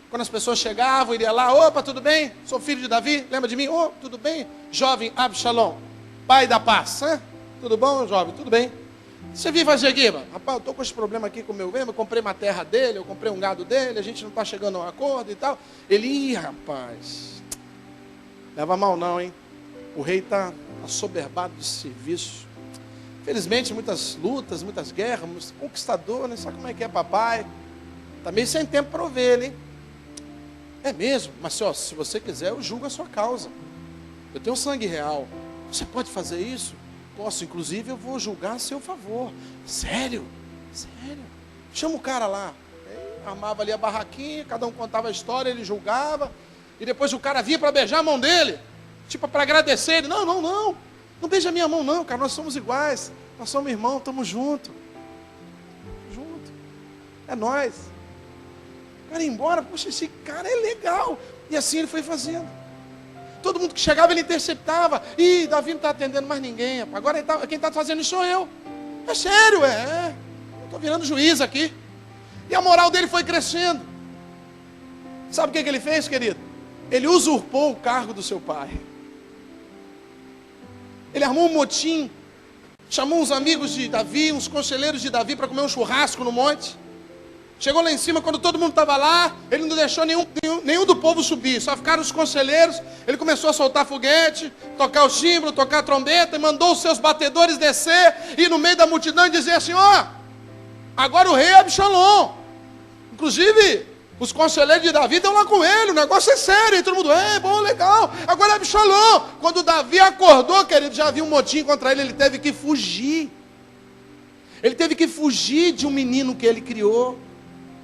Quando as pessoas chegavam, ele ia lá: opa, tudo bem? Sou filho de Davi, lembra de mim? Oh, tudo bem? Jovem Absalom, pai da paz. Tudo bom, jovem? Tudo bem. Você vive fazer aqui, mano? Rapaz, eu estou com esse problema aqui com o meu irmão, eu comprei uma terra dele, eu comprei um gado dele, a gente não está chegando a um acordo e tal. Ele, rapaz, leva mal não, hein? O rei está assoberbado de serviço. Felizmente, muitas lutas, muitas guerras, conquistador, né? Sabe como é que é papai? Está meio sem tempo para ovelha, hein? É mesmo, mas se você quiser, eu julgo a sua causa. Eu tenho sangue real. Você pode fazer isso? Posso, inclusive eu vou julgar a seu favor. Sério? Sério? Chama o cara lá. Ele armava ali a barraquinha, cada um contava a história, ele julgava. E depois o cara vinha para beijar a mão dele. Tipo, para agradecer ele. Não. Não beija a minha mão não, cara. Nós somos iguais. Nós somos irmãos, estamos juntos. Junto. É nós. O cara ia embora. Poxa, esse cara é legal. E assim ele foi fazendo. Todo mundo que chegava, ele interceptava. Ih, Davi não está atendendo mais ninguém. Agora quem está fazendo isso sou eu. É sério, estou virando juiz aqui. E a moral dele foi crescendo. Sabe o que ele fez, querido? Ele usurpou o cargo do seu pai. Ele armou um motim. Chamou uns amigos de Davi, uns conselheiros de Davi para comer um churrasco no monte. Chegou lá em cima, quando todo mundo estava lá, ele não deixou nenhum do povo subir, só ficaram os conselheiros. Ele começou a soltar foguete, tocar o símbolo, tocar a trombeta, e mandou os seus batedores descer, e no meio da multidão dizer assim: ó, agora o rei é Absalom. Inclusive, os conselheiros de Davi estão lá com ele, o negócio é sério, e todo mundo, bom, legal, agora é Absalom. Quando Davi acordou, querido, já havia um motim contra ele, ele teve que fugir. Ele teve que fugir de um menino que ele criou,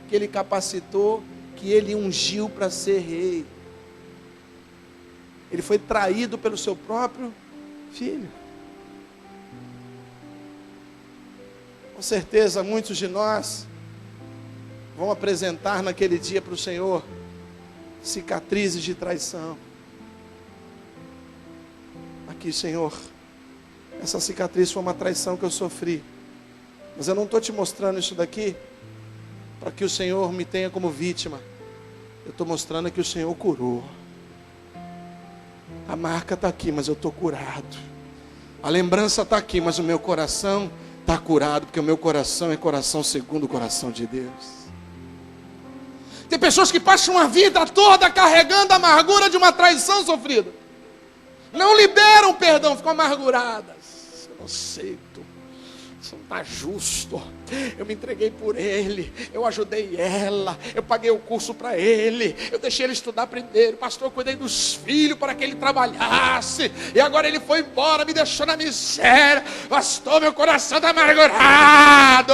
que ele capacitou, que ele ungiu para ser rei. Ele foi traído pelo seu próprio filho. Com certeza muitos de nós vão apresentar naquele dia para o Senhor cicatrizes de traição. Aqui, Senhor, essa cicatriz foi uma traição que eu sofri, mas eu não estou te mostrando isso daqui para que o Senhor me tenha como vítima. Eu estou mostrando que o Senhor curou. A marca está aqui, mas eu estou curado. A lembrança está aqui, mas o meu coração está curado, porque o meu coração é coração segundo o coração de Deus. Tem pessoas que passam a vida toda carregando a amargura de uma traição sofrida. Não liberam perdão, ficam amarguradas. Eu não aceito. Isso não está justo. Eu me entreguei por ele, eu ajudei ela, eu paguei o curso para ele, eu deixei ele estudar primeiro, pastor, eu cuidei dos filhos para que ele trabalhasse, e agora ele foi embora, me deixou na miséria. Pastor, meu coração está amargurado.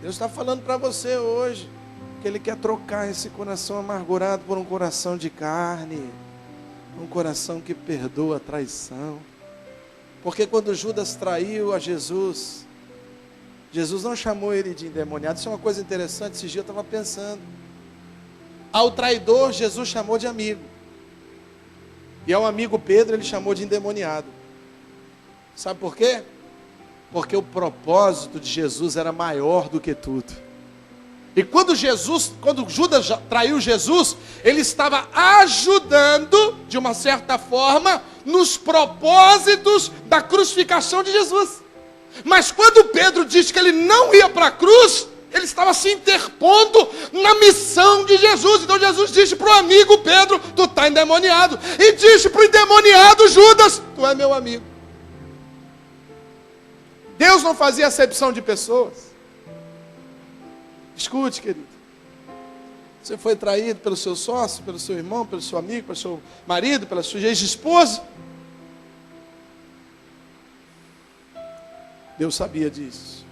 Deus está falando para você hoje que Ele quer trocar esse coração amargurado por um coração de carne, um coração que perdoa a traição. Porque quando Judas traiu a Jesus, Jesus não chamou ele de endemoniado. Isso é uma coisa interessante, esse dia eu estava pensando. Ao traidor, Jesus chamou de amigo. E ao amigo Pedro, ele chamou de endemoniado. Sabe por quê? Porque o propósito de Jesus era maior do que tudo. E quando Judas traiu Jesus, ele estava ajudando, de uma certa forma, nos propósitos da crucificação de Jesus. Mas quando Pedro disse que ele não ia para a cruz, ele estava se interpondo na missão de Jesus. Então Jesus disse para o amigo Pedro: tu está endemoniado. E disse para o endemoniado Judas: tu é meu amigo. Deus não fazia acepção de pessoas. Escute, querido. Você foi traído pelo seu sócio, pelo seu irmão, pelo seu amigo, pelo seu marido, pela sua ex-esposa. Deus sabia disso.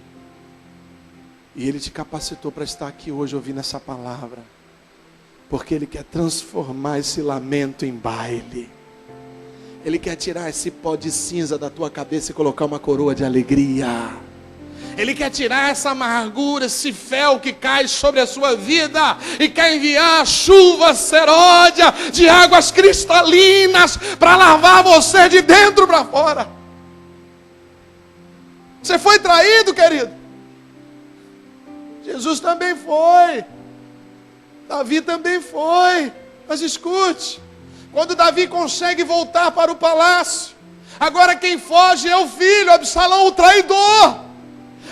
E Ele te capacitou para estar aqui hoje ouvindo essa palavra. Porque Ele quer transformar esse lamento em baile. Ele quer tirar esse pó de cinza da tua cabeça e colocar uma coroa de alegria. Ele quer tirar essa amargura, esse fel que cai sobre a sua vida, e quer enviar a chuva seródia de águas cristalinas para lavar você de dentro para fora. Você foi traído, querido? Jesus também foi. Davi também foi. Mas escute, quando Davi consegue voltar para o palácio, agora quem foge é o filho, Absalão, o traidor.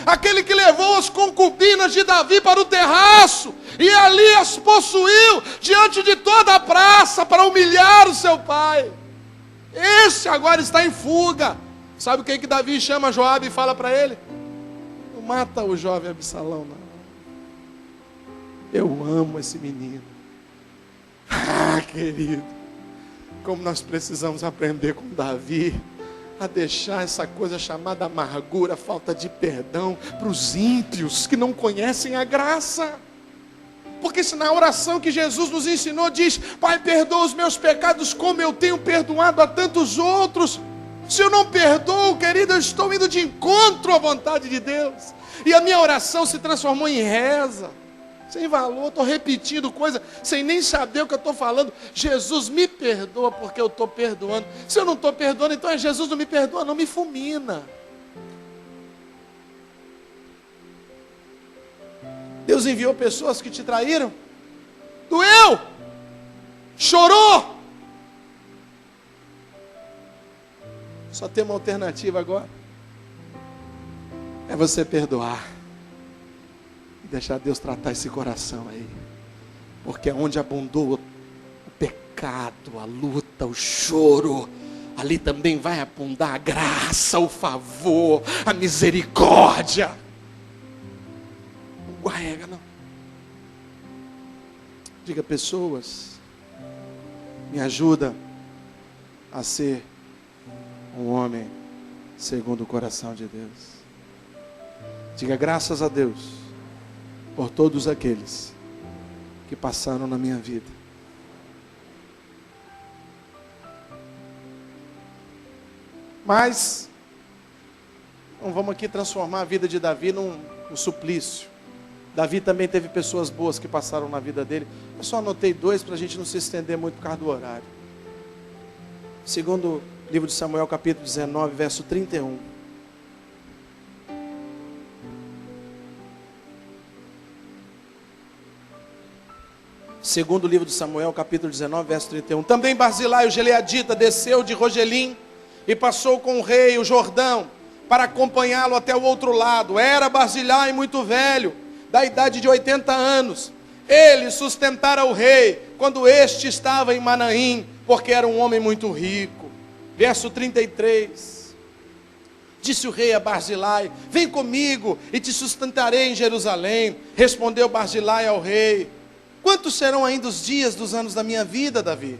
Aquele que levou as concubinas de Davi para o terraço e ali as possuiu diante de toda a praça para humilhar o seu pai. Esse agora está em fuga. Sabe o que Davi chama Joabe e fala para ele? Não mata o jovem Absalão, não. Eu amo esse menino. Ah, querido, como nós precisamos aprender com Davi a deixar essa coisa chamada amargura, falta de perdão, para os ímpios que não conhecem a graça. Porque se na oração que Jesus nos ensinou diz: Pai, perdoa os meus pecados como eu tenho perdoado a tantos outros. Se eu não perdoo, querido, eu estou indo de encontro à vontade de Deus. E a minha oração se transformou em reza. Sem valor, estou repetindo coisa, sem nem saber o que eu estou falando. Jesus, me perdoa porque eu estou perdoando. Se eu não estou perdoando, então é Jesus não me perdoa, não me fulmina. Deus enviou pessoas que te traíram. Doeu. Chorou. Só tem uma alternativa agora. É você perdoar. Deixar Deus tratar esse coração aí. Porque onde abundou o pecado, a luta, o choro, ali também vai abundar a graça, o favor, a misericórdia. Não guarda, não. Diga: pessoas, me ajuda a ser um homem segundo o coração de Deus. Diga: graças a Deus por todos aqueles que passaram na minha vida. Mas não vamos aqui transformar a vida de Davi num suplício. Davi também teve pessoas boas que passaram na vida dele. Eu só anotei 2 para a gente não se estender muito por causa do horário. Segundo livro de Samuel, capítulo 19, verso 31. Segundo livro de Samuel, capítulo 19, verso 31. Também Barzilai, o gileadita, desceu de Rogelim e passou com o rei o Jordão para acompanhá-lo até o outro lado. Era Barzilai muito velho, da idade de 80 anos. Ele sustentara o rei quando este estava em Manaim, porque era um homem muito rico. Verso 33. Disse o rei a Barzilai: vem comigo e te sustentarei em Jerusalém. Respondeu Barzilai ao rei: quantos serão ainda os dias dos anos da minha vida, Davi?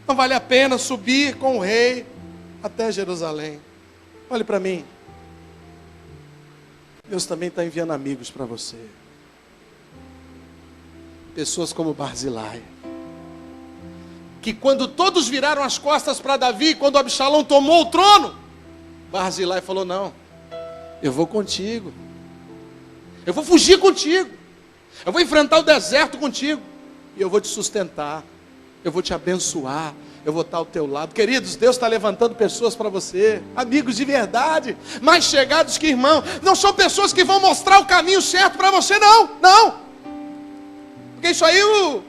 Não vale a pena subir com o rei até Jerusalém. Olhe para mim. Deus também está enviando amigos para você. Pessoas como Barzilai, que quando todos viraram as costas para Davi, quando Absalão tomou o trono, Barzilai falou: não, eu vou contigo, eu vou fugir contigo, eu vou enfrentar o deserto contigo, e eu vou te sustentar, eu vou te abençoar, eu vou estar ao teu lado. Queridos, Deus está levantando pessoas para você, amigos de verdade, mais chegados que irmão. Não são pessoas que vão mostrar o caminho certo para você, não. Porque isso aí o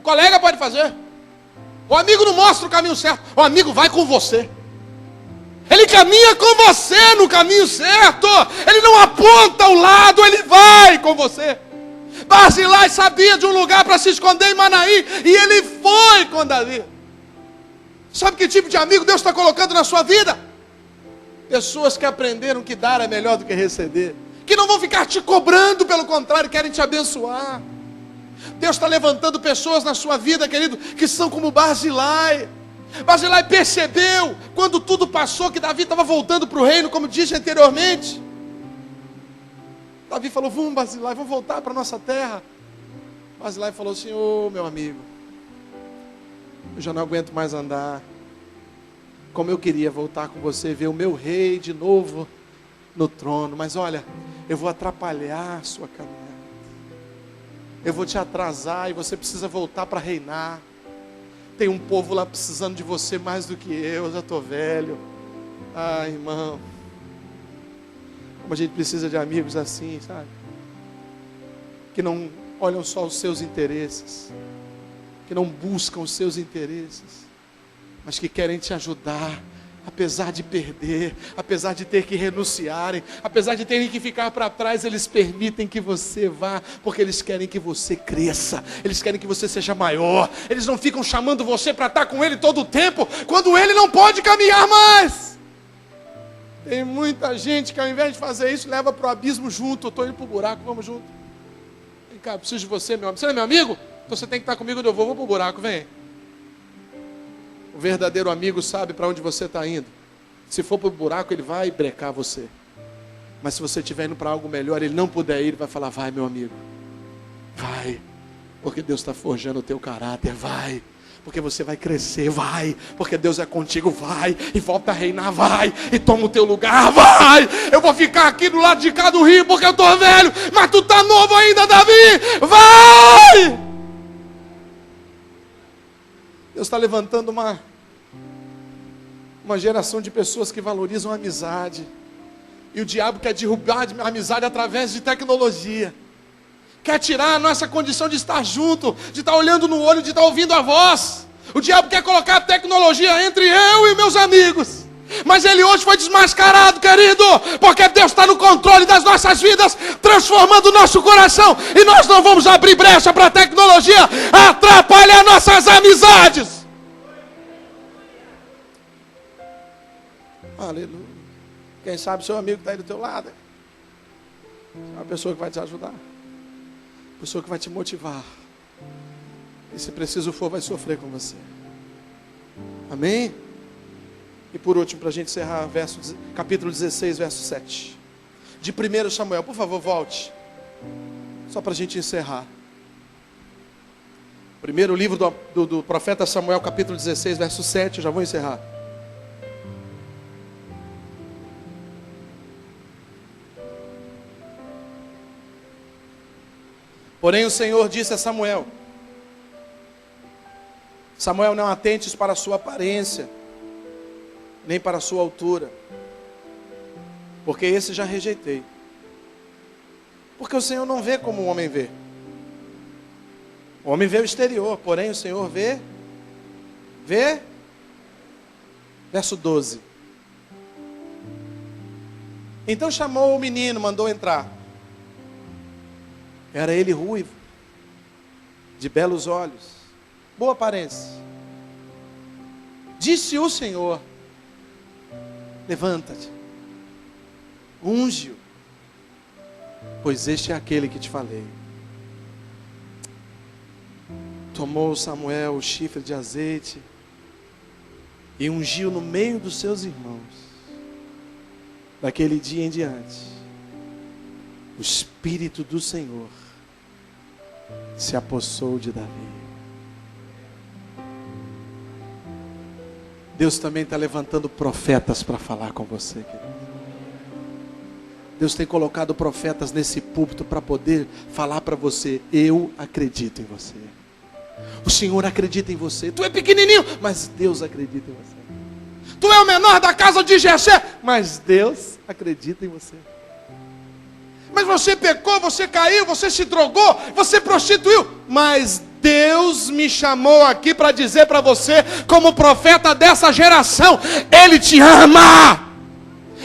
colega pode fazer. O amigo não mostra o caminho certo, o amigo vai com você. Ele caminha com você no caminho certo. Ele não aponta ao lado, ele vai com você. Barzilai sabia de um lugar para se esconder em Manaim, e ele foi com Davi. Sabe que tipo de amigo Deus está colocando na sua vida? Pessoas que aprenderam que dar é melhor do que receber, que não vão ficar te cobrando, pelo contrário, querem te abençoar. Deus está levantando pessoas na sua vida, querido, que são como Barzilai. Barzilai percebeu, quando tudo passou, que Davi estava voltando para o reino, como disse anteriormente. Davi falou: vamos, Barzilai, vamos voltar para a nossa terra. Barzilai falou: Senhor, meu amigo, eu já não aguento mais andar. Como eu queria voltar com você, ver o meu rei de novo no trono. Mas olha, eu vou atrapalhar a sua caminhada. Eu vou te atrasar e você precisa voltar para reinar. Tem um povo lá precisando de você mais do que eu já estou velho. Ah, irmão, como a gente precisa de amigos assim, sabe? Que não olham só os seus interesses, que não buscam os seus interesses, mas que querem te ajudar, apesar de perder, apesar de ter que renunciarem, apesar de terem que ficar para trás, eles permitem que você vá, porque eles querem que você cresça, eles querem que você seja maior. Eles não ficam chamando você para estar com ele todo o tempo, quando ele não pode caminhar mais. Tem muita gente que ao invés de fazer isso, leva para o abismo junto. Eu estou indo para o buraco, vamos junto. Vem cá, eu preciso de você, meu amigo. Você não é meu amigo? Então você tem que estar comigo onde eu vou para o buraco, vem. O verdadeiro amigo sabe para onde você está indo. Se for para o buraco, ele vai brecar você. Mas se você estiver indo para algo melhor, ele não puder ir, ele vai falar: vai, meu amigo, vai, porque Deus está forjando o teu caráter, vai, porque você vai crescer, vai, porque Deus é contigo, vai, e volta a reinar, vai, e toma o teu lugar, vai. Eu vou ficar aqui do lado de cá do rio, porque eu estou velho, mas tu está novo ainda, Davi, vai. Deus está levantando uma geração de pessoas que valorizam a amizade. E o diabo quer derrubar a amizade através de tecnologia. Quer tirar a nossa condição de estar junto, de estar olhando no olho, de estar ouvindo a voz. O diabo quer colocar a tecnologia entre eu e meus amigos. Mas ele hoje foi desmascarado, querido, porque Deus está no controle das nossas vidas, transformando o nosso coração. E nós não vamos abrir brecha para a tecnologia atrapalhar nossas amizades. Aleluia. Quem sabe seu amigo está aí do teu lado. É uma pessoa que vai te ajudar, pessoa que vai te motivar. E se preciso for, vai sofrer com você. Amém? E por último, para a gente encerrar, capítulo 16, verso 7. De 1 Samuel, por favor, volte. Só para a gente encerrar. Primeiro livro do profeta Samuel, capítulo 16, verso 7. Eu já vou encerrar. Porém o Senhor disse a Samuel: Samuel, não atentes para a sua aparência, nem para a sua altura, porque esse já rejeitei. Porque o Senhor não vê como o homem vê. O homem vê o exterior, porém o Senhor vê. Verso 12. Então chamou o menino, mandou entrar. Era ele ruivo, de belos olhos, boa aparência. Disse o Senhor: levanta-te, unge-o, pois este é aquele que te falei. Tomou Samuel o chifre de azeite e ungiu no meio dos seus irmãos. Daquele dia em diante, o Espírito do Senhor se apossou de Davi. Deus também está levantando profetas para falar com você, querido. Deus tem colocado profetas nesse púlpito para poder falar para você: eu acredito em você. O Senhor acredita em você. Tu é pequenininho, mas Deus acredita em você. Tu é o menor da casa de Jessé, mas Deus acredita em você. Mas você pecou, você caiu, você se drogou, você prostituiu, mas Deus me chamou aqui para dizer para você, como profeta dessa geração: Ele te ama.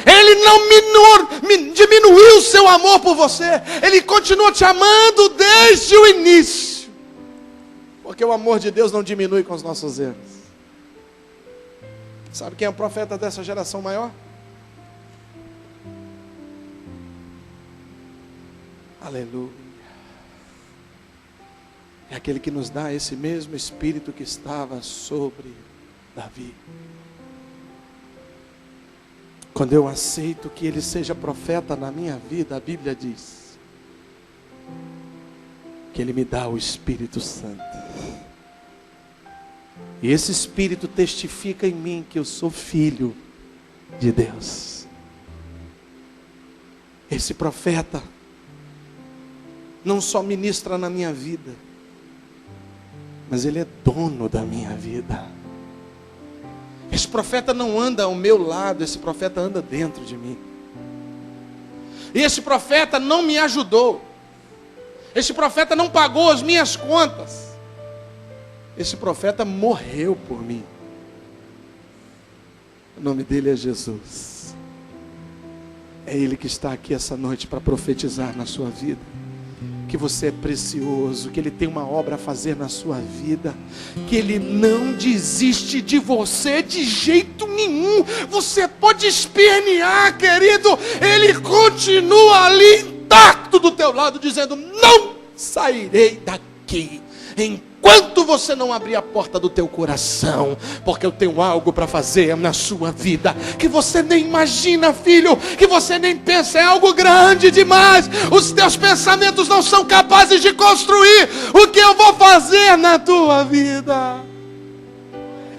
Ele não diminuiu o seu amor por você. Ele continua te amando desde o início. Porque o amor de Deus não diminui com os nossos erros. Sabe quem é o profeta dessa geração maior? Aleluia. É aquele que nos dá esse mesmo Espírito que estava sobre Davi. Quando eu aceito que ele seja profeta na minha vida, a Bíblia diz que ele me dá o Espírito Santo. E esse Espírito testifica em mim que eu sou filho de Deus. Esse profeta não só ministra na minha vida, mas ele é dono da minha vida. Esse profeta não anda ao meu lado, esse profeta anda dentro de mim. E esse profeta não me ajudou. Esse profeta não pagou as minhas contas. Esse profeta morreu por mim. O nome dele é Jesus. É Ele que está aqui essa noite para profetizar na sua vida que você é precioso, que Ele tem uma obra a fazer na sua vida, que Ele não desiste de você de jeito nenhum. Você pode espernear, querido, Ele continua ali intacto do teu lado, dizendo: não sairei daqui enquanto você não abrir a porta do teu coração, porque eu tenho algo para fazer na sua vida, que você nem imagina, filho, que você nem pensa, é algo grande demais. Os teus pensamentos não são capazes de construir o que eu vou fazer na tua vida.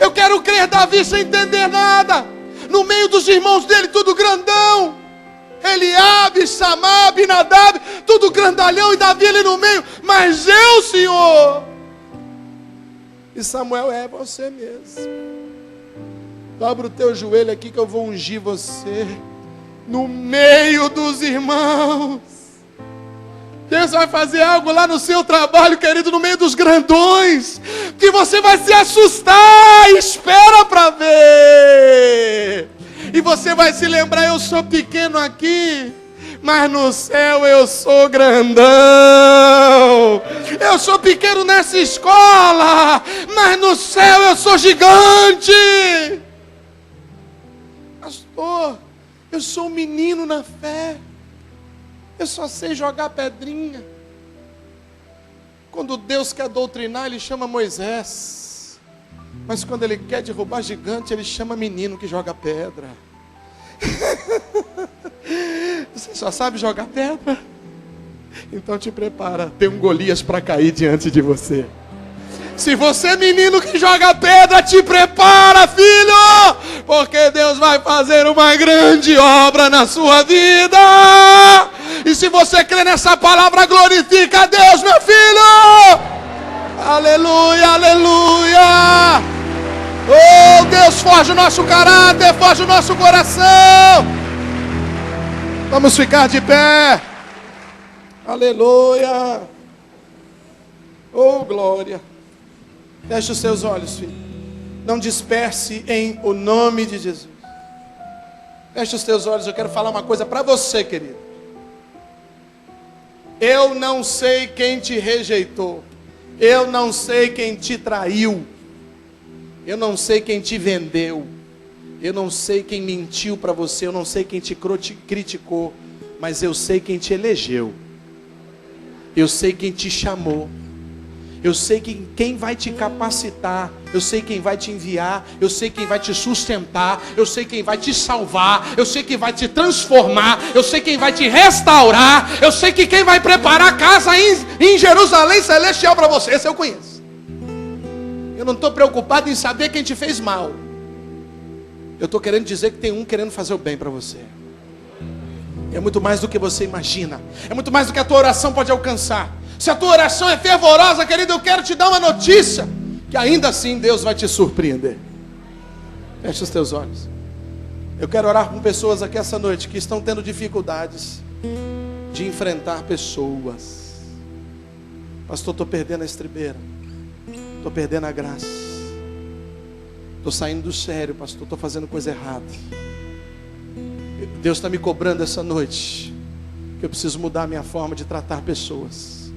Eu quero crer Davi sem entender nada, no meio dos irmãos dele, tudo grandão, Eliabe, Samá, Abinadab, tudo grandalhão, e Davi ali no meio. Mas eu, Senhor, e Samuel, é você mesmo. Dobra o teu joelho aqui que eu vou ungir você no meio dos irmãos. Deus vai fazer algo lá no seu trabalho, querido, no meio dos grandões, que você vai se assustar. Espera para ver. E você vai se lembrar: eu sou pequeno aqui, mas no céu eu sou grandão. Eu sou pequeno nessa escola, mas no céu eu sou gigante. Pastor, eu sou um menino na fé, eu só sei jogar pedrinha. Quando Deus quer doutrinar, Ele chama Moisés. Mas quando Ele quer derrubar gigante, Ele chama menino que joga pedra. Você só sabe jogar pedra? Então te prepara, tem um Golias para cair diante de você. Se você é menino que joga pedra, te prepara, filho, porque Deus vai fazer uma grande obra na sua vida. E se você crê nessa palavra, glorifica a Deus, meu filho. Aleluia, aleluia. Oh, Deus, forja o nosso caráter, forja o nosso coração. Vamos ficar de pé. Aleluia. Oh, glória. Feche os seus olhos, filho. Não disperse em o nome de Jesus. Feche os teus olhos, eu quero falar uma coisa para você, querido. Eu não sei quem te rejeitou. Eu não sei quem te traiu. Eu não sei quem te vendeu. Eu não sei quem mentiu para você. Eu não sei quem te criticou. Mas eu sei quem te elegeu. Eu sei quem te chamou. Eu sei quem vai te capacitar. Eu sei quem vai te enviar. Eu sei quem vai te sustentar. Eu sei quem vai te salvar. Eu sei quem vai te transformar. Eu sei quem vai te restaurar. Eu sei que quem vai preparar a casa em Jerusalém Celestial para você. Esse eu conheço. Eu não estou preocupado em saber quem te fez mal. Eu estou querendo dizer que tem um querendo fazer o bem para você. É muito mais do que você imagina. É muito mais do que a tua oração pode alcançar. Se a tua oração é fervorosa, querido, eu quero te dar uma notícia, que ainda assim Deus vai te surpreender. Feche os teus olhos. Eu quero orar com pessoas aqui essa noite que estão tendo dificuldades de enfrentar pessoas. Pastor, estou perdendo a estribeira. Estou perdendo a graça. Estou saindo do sério, pastor. Estou fazendo coisa errada. Deus está me cobrando essa noite que eu preciso mudar a minha forma de tratar pessoas.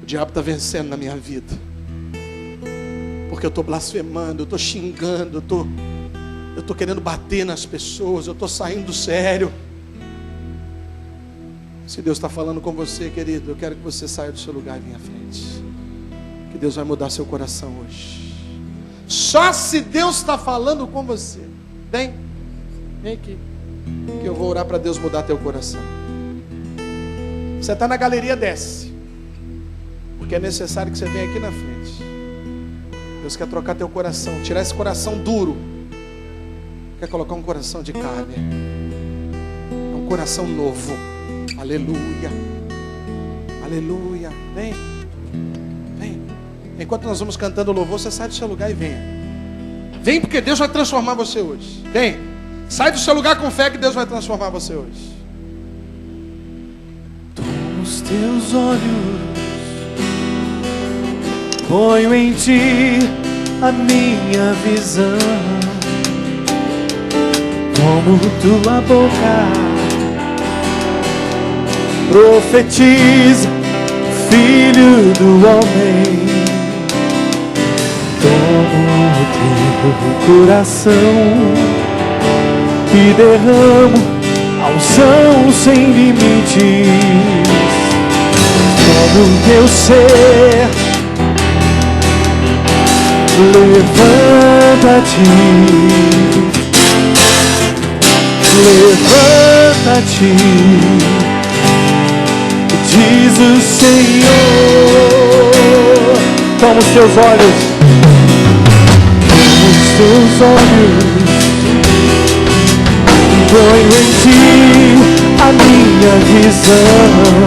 O diabo está vencendo na minha vida, porque eu estou blasfemando, eu estou xingando, eu estou querendo bater nas pessoas, eu estou saindo do sério. Se Deus está falando com você, querido, eu quero que você saia do seu lugar e venha à frente, que Deus vai mudar seu coração hoje. Só se Deus está falando com você. Vem aqui, que eu vou orar para Deus mudar teu coração. Você está na galeria, desce, porque é necessário que você venha aqui na frente. Deus quer trocar teu coração, tirar esse coração duro, quer colocar um coração de carne, um coração novo. Aleluia, aleluia. Vem. Enquanto nós vamos cantando louvor, você sai do seu lugar e venha. Vem, porque Deus vai transformar você hoje. Vem, sai do seu lugar com fé, que Deus vai transformar você hoje. Toma os teus olhos, ponho em ti a minha visão. Como tua boca profetiza, filho do homem. Tomo o teu coração e derramo a unção sem limites. Tomo o teu ser, levanta-te, levanta-te, diz o Senhor. Toma os teus olhos, toma os teus olhos, ponho em ti a minha visão.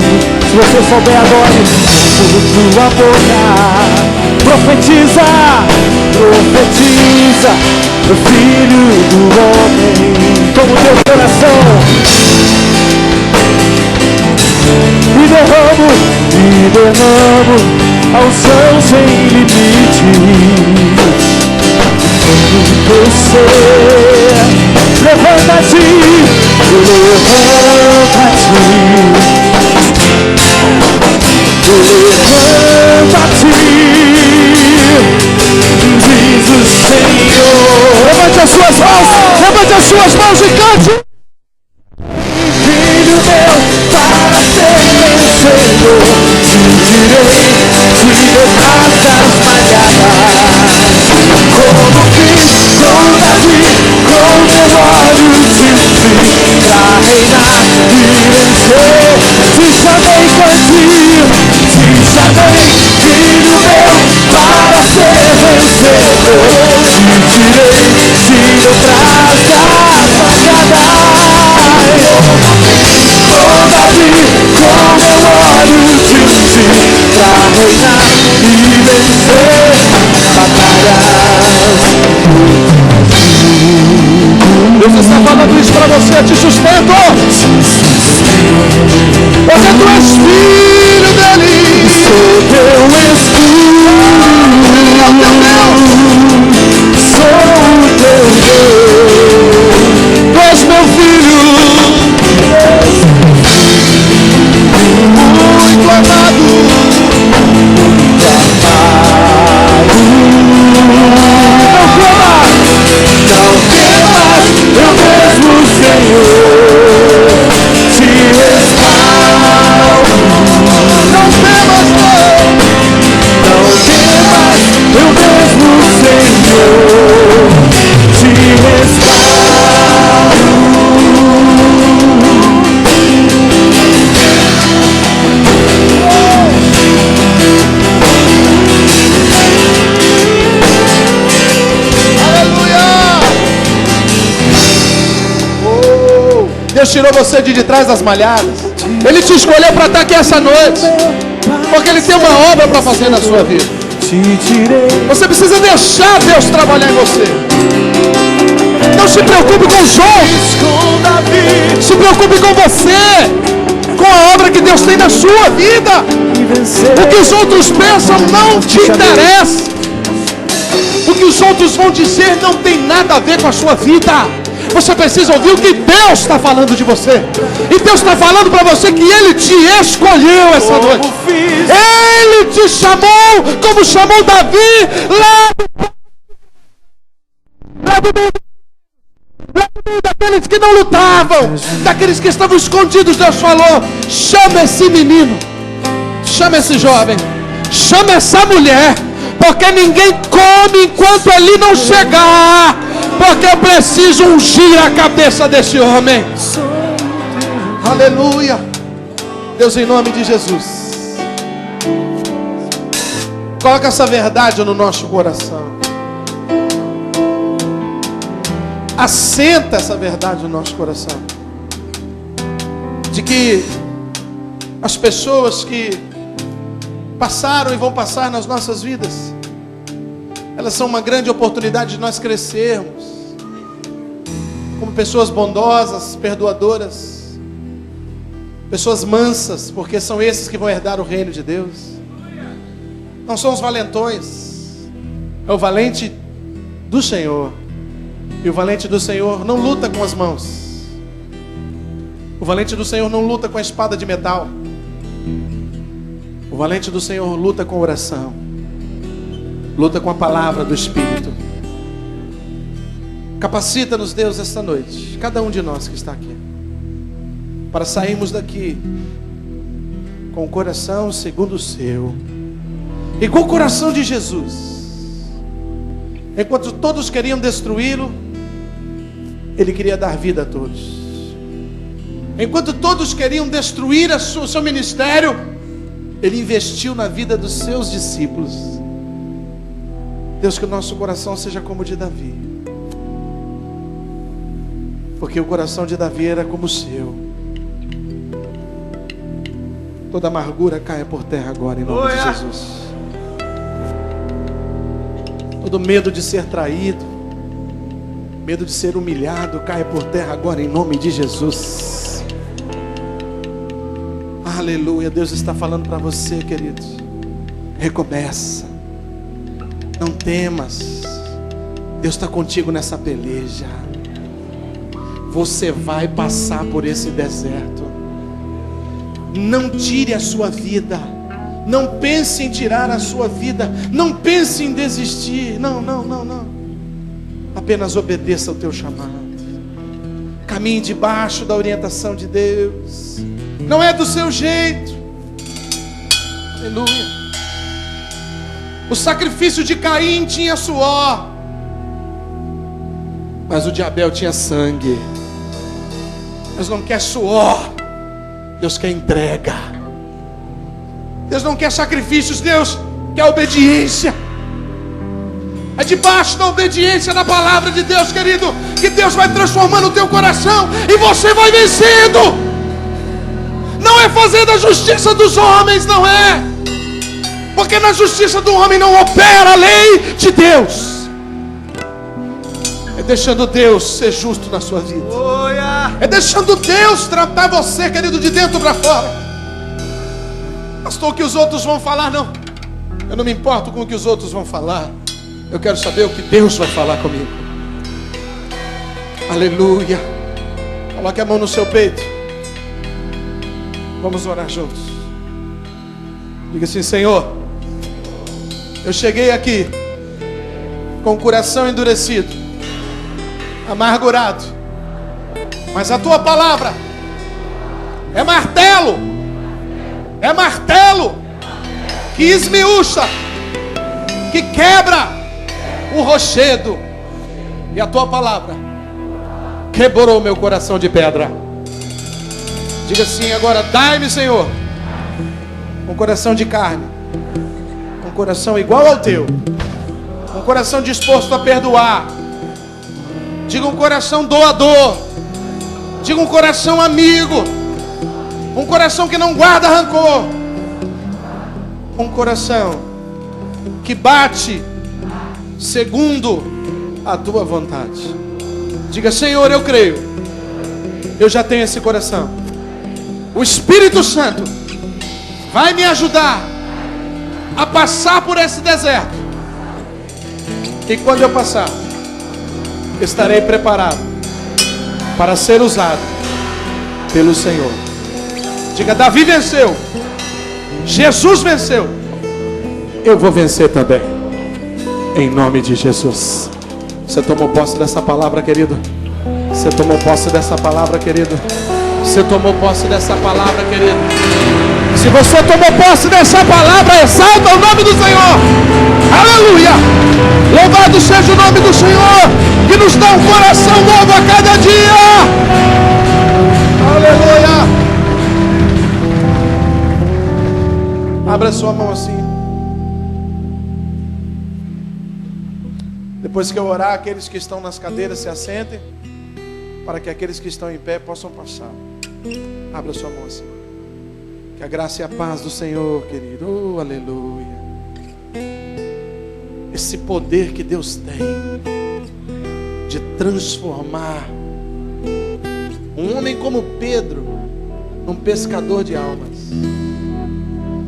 Se você souber, adore. Como tua boca profetiza, profetiza, filho do homem. Toma o teu coração e derramo a unção sem limites. Todo o teu ser, levanta-te, levanta-te, levanta-te, diz o Senhor. Levante as suas mãos, levante as suas mãos e cante. Filho meu, para ser vencedor, te livrar das malhadas. Como fiz com Davi, com memórias de ti, pra reinar e vencer. Te chamei cantinho, te chamei, filho meu, para ser vencedor. Te livrar das malhadas. Com Davi, com memórias de ti, pra reinar e vencer batalhas. Deus está falando isso para você, te sustento. Porque tu és filho dele. Sou teu escudo, sou teu Deus. Tu és meu filho, muito amado, muito amado. Deus tirou você de trás das malhadas. Ele te escolheu para estar aqui essa noite, porque Ele tem uma obra para fazer na sua vida. Você precisa deixar Deus trabalhar em você. Não se preocupe com os outros, se preocupe com você, com a obra que Deus tem na sua vida. O que os outros pensam não te interessa. O que os outros vão dizer não tem nada a ver com a sua vida. Você precisa ouvir o que Deus está falando de você. E Deus está falando para você que Ele te escolheu essa noite. Ele te chamou, como chamou Davi lá do meio daqueles que não lutavam, daqueles que estavam escondidos. Deus falou: chama esse menino, chama esse jovem, chama essa mulher, porque ninguém come enquanto ele não chegar, porque eu preciso ungir a cabeça desse homem. Aleluia. Deus, em nome de Jesus, coloca essa verdade no nosso coração. Assenta essa verdade no nosso coração, de que as pessoas que passaram e vão passar nas nossas vidas, elas são uma grande oportunidade de nós crescermos como pessoas bondosas, perdoadoras, pessoas mansas, porque são esses que vão herdar o reino de Deus. Não são os valentões, é o valente do Senhor. E o valente do Senhor não luta com as mãos. O valente do Senhor não luta com a espada de metal. O valente do Senhor luta com oração, luta com a palavra do Espírito. Capacita-nos, Deus, esta noite, cada um de nós que está aqui, para sairmos daqui com o coração segundo o seu e com o coração de Jesus. Enquanto todos queriam destruí-lo, Ele queria dar vida a todos. Enquanto todos queriam destruir o seu ministério, Ele investiu na vida dos seus discípulos. Deus, que o nosso coração seja como o de Davi, porque o coração de Davi era como o seu. Toda amargura caia por terra agora, em nome de Jesus. Todo medo de ser traído, medo de ser humilhado, caia por terra agora, em nome de Jesus. Aleluia. Deus está falando para você, querido. Recomeça. Não temas. Deus está contigo nessa peleja. Você vai passar por esse deserto. Não tire a sua vida. Não pense em tirar a sua vida. Não pense em desistir. Não. Apenas obedeça ao teu chamado. Caminhe debaixo da orientação de Deus. Não é do seu jeito. Aleluia. O sacrifício de Caim tinha suor, mas o de Abel tinha sangue. Deus não quer suor, Deus quer entrega. Deus não quer sacrifícios, Deus quer obediência. É debaixo da obediência da palavra de Deus, querido, que Deus vai transformando o teu coração e você vai vencendo. Não é fazendo a justiça dos homens, não é. Porque na justiça do homem não opera a lei de Deus. É deixando Deus ser justo na sua vida. É deixando Deus tratar você, querido, de dentro para fora. Pastor, o que os outros vão falar? Não. Eu não me importo com o que os outros vão falar. Eu quero saber o que Deus vai falar comigo. Aleluia. Coloque a mão no seu peito. Vamos orar juntos. Diga assim: Senhor, eu cheguei aqui com o coração endurecido, amargurado, mas a tua palavra é martelo que esmiuça, que quebra o rochedo. E a tua palavra quebrou meu coração de pedra. Diga assim agora: dai-me, Senhor, um coração de carne, um coração igual ao teu, um coração disposto a perdoar. Diga: um coração doador, Diga um coração amigo. Um coração que não guarda rancor. Um coração que bate segundo a tua vontade. Diga: Senhor, eu creio. Eu já tenho esse coração. O Espírito Santo vai me ajudar a passar por esse deserto. E quando eu passar, estarei preparado para ser usado pelo Senhor. Diga: Davi venceu, Jesus venceu, eu vou vencer também, em nome de Jesus. Você tomou posse dessa palavra, querido? Você tomou posse dessa palavra, querido? Você tomou posse dessa palavra, querido? Se você tomou posse dessa palavra, exalta o nome do Senhor. Aleluia! Louvado seja o nome do Senhor, que nos dá um coração novo a cada dia. Aleluia! Abra sua mão assim. Depois que eu orar, aqueles que estão nas cadeiras se assentem, para que aqueles que estão em pé possam passar. Abra sua mão assim. Que a graça e a paz do Senhor, querido, oh, aleluia. Esse poder que Deus tem de transformar um homem como Pedro num pescador de almas,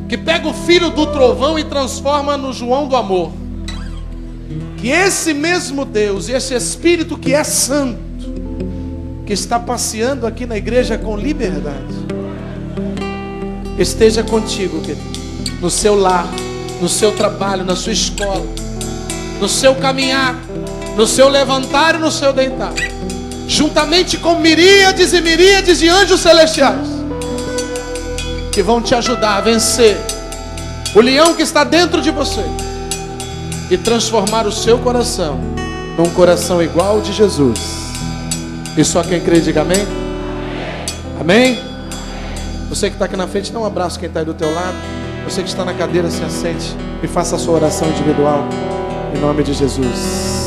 que pega o filho do trovão e transforma no João do amor. Que esse mesmo Deus, esse Espírito que é santo, que está passeando aqui na igreja com liberdade, esteja contigo, querido, no seu lar, no seu trabalho, na sua escola, no seu caminhar, no seu levantar e no seu deitar, juntamente com miríades e miríades de anjos celestiais, que vão te ajudar a vencer o leão que está dentro de você e transformar o seu coração num coração igual ao de Jesus. E só quem crê diga amém. Amém? Você que está aqui na frente, dá um abraço quem está aí do teu lado. Você que está na cadeira, se assente e faça a sua oração individual, em nome de Jesus.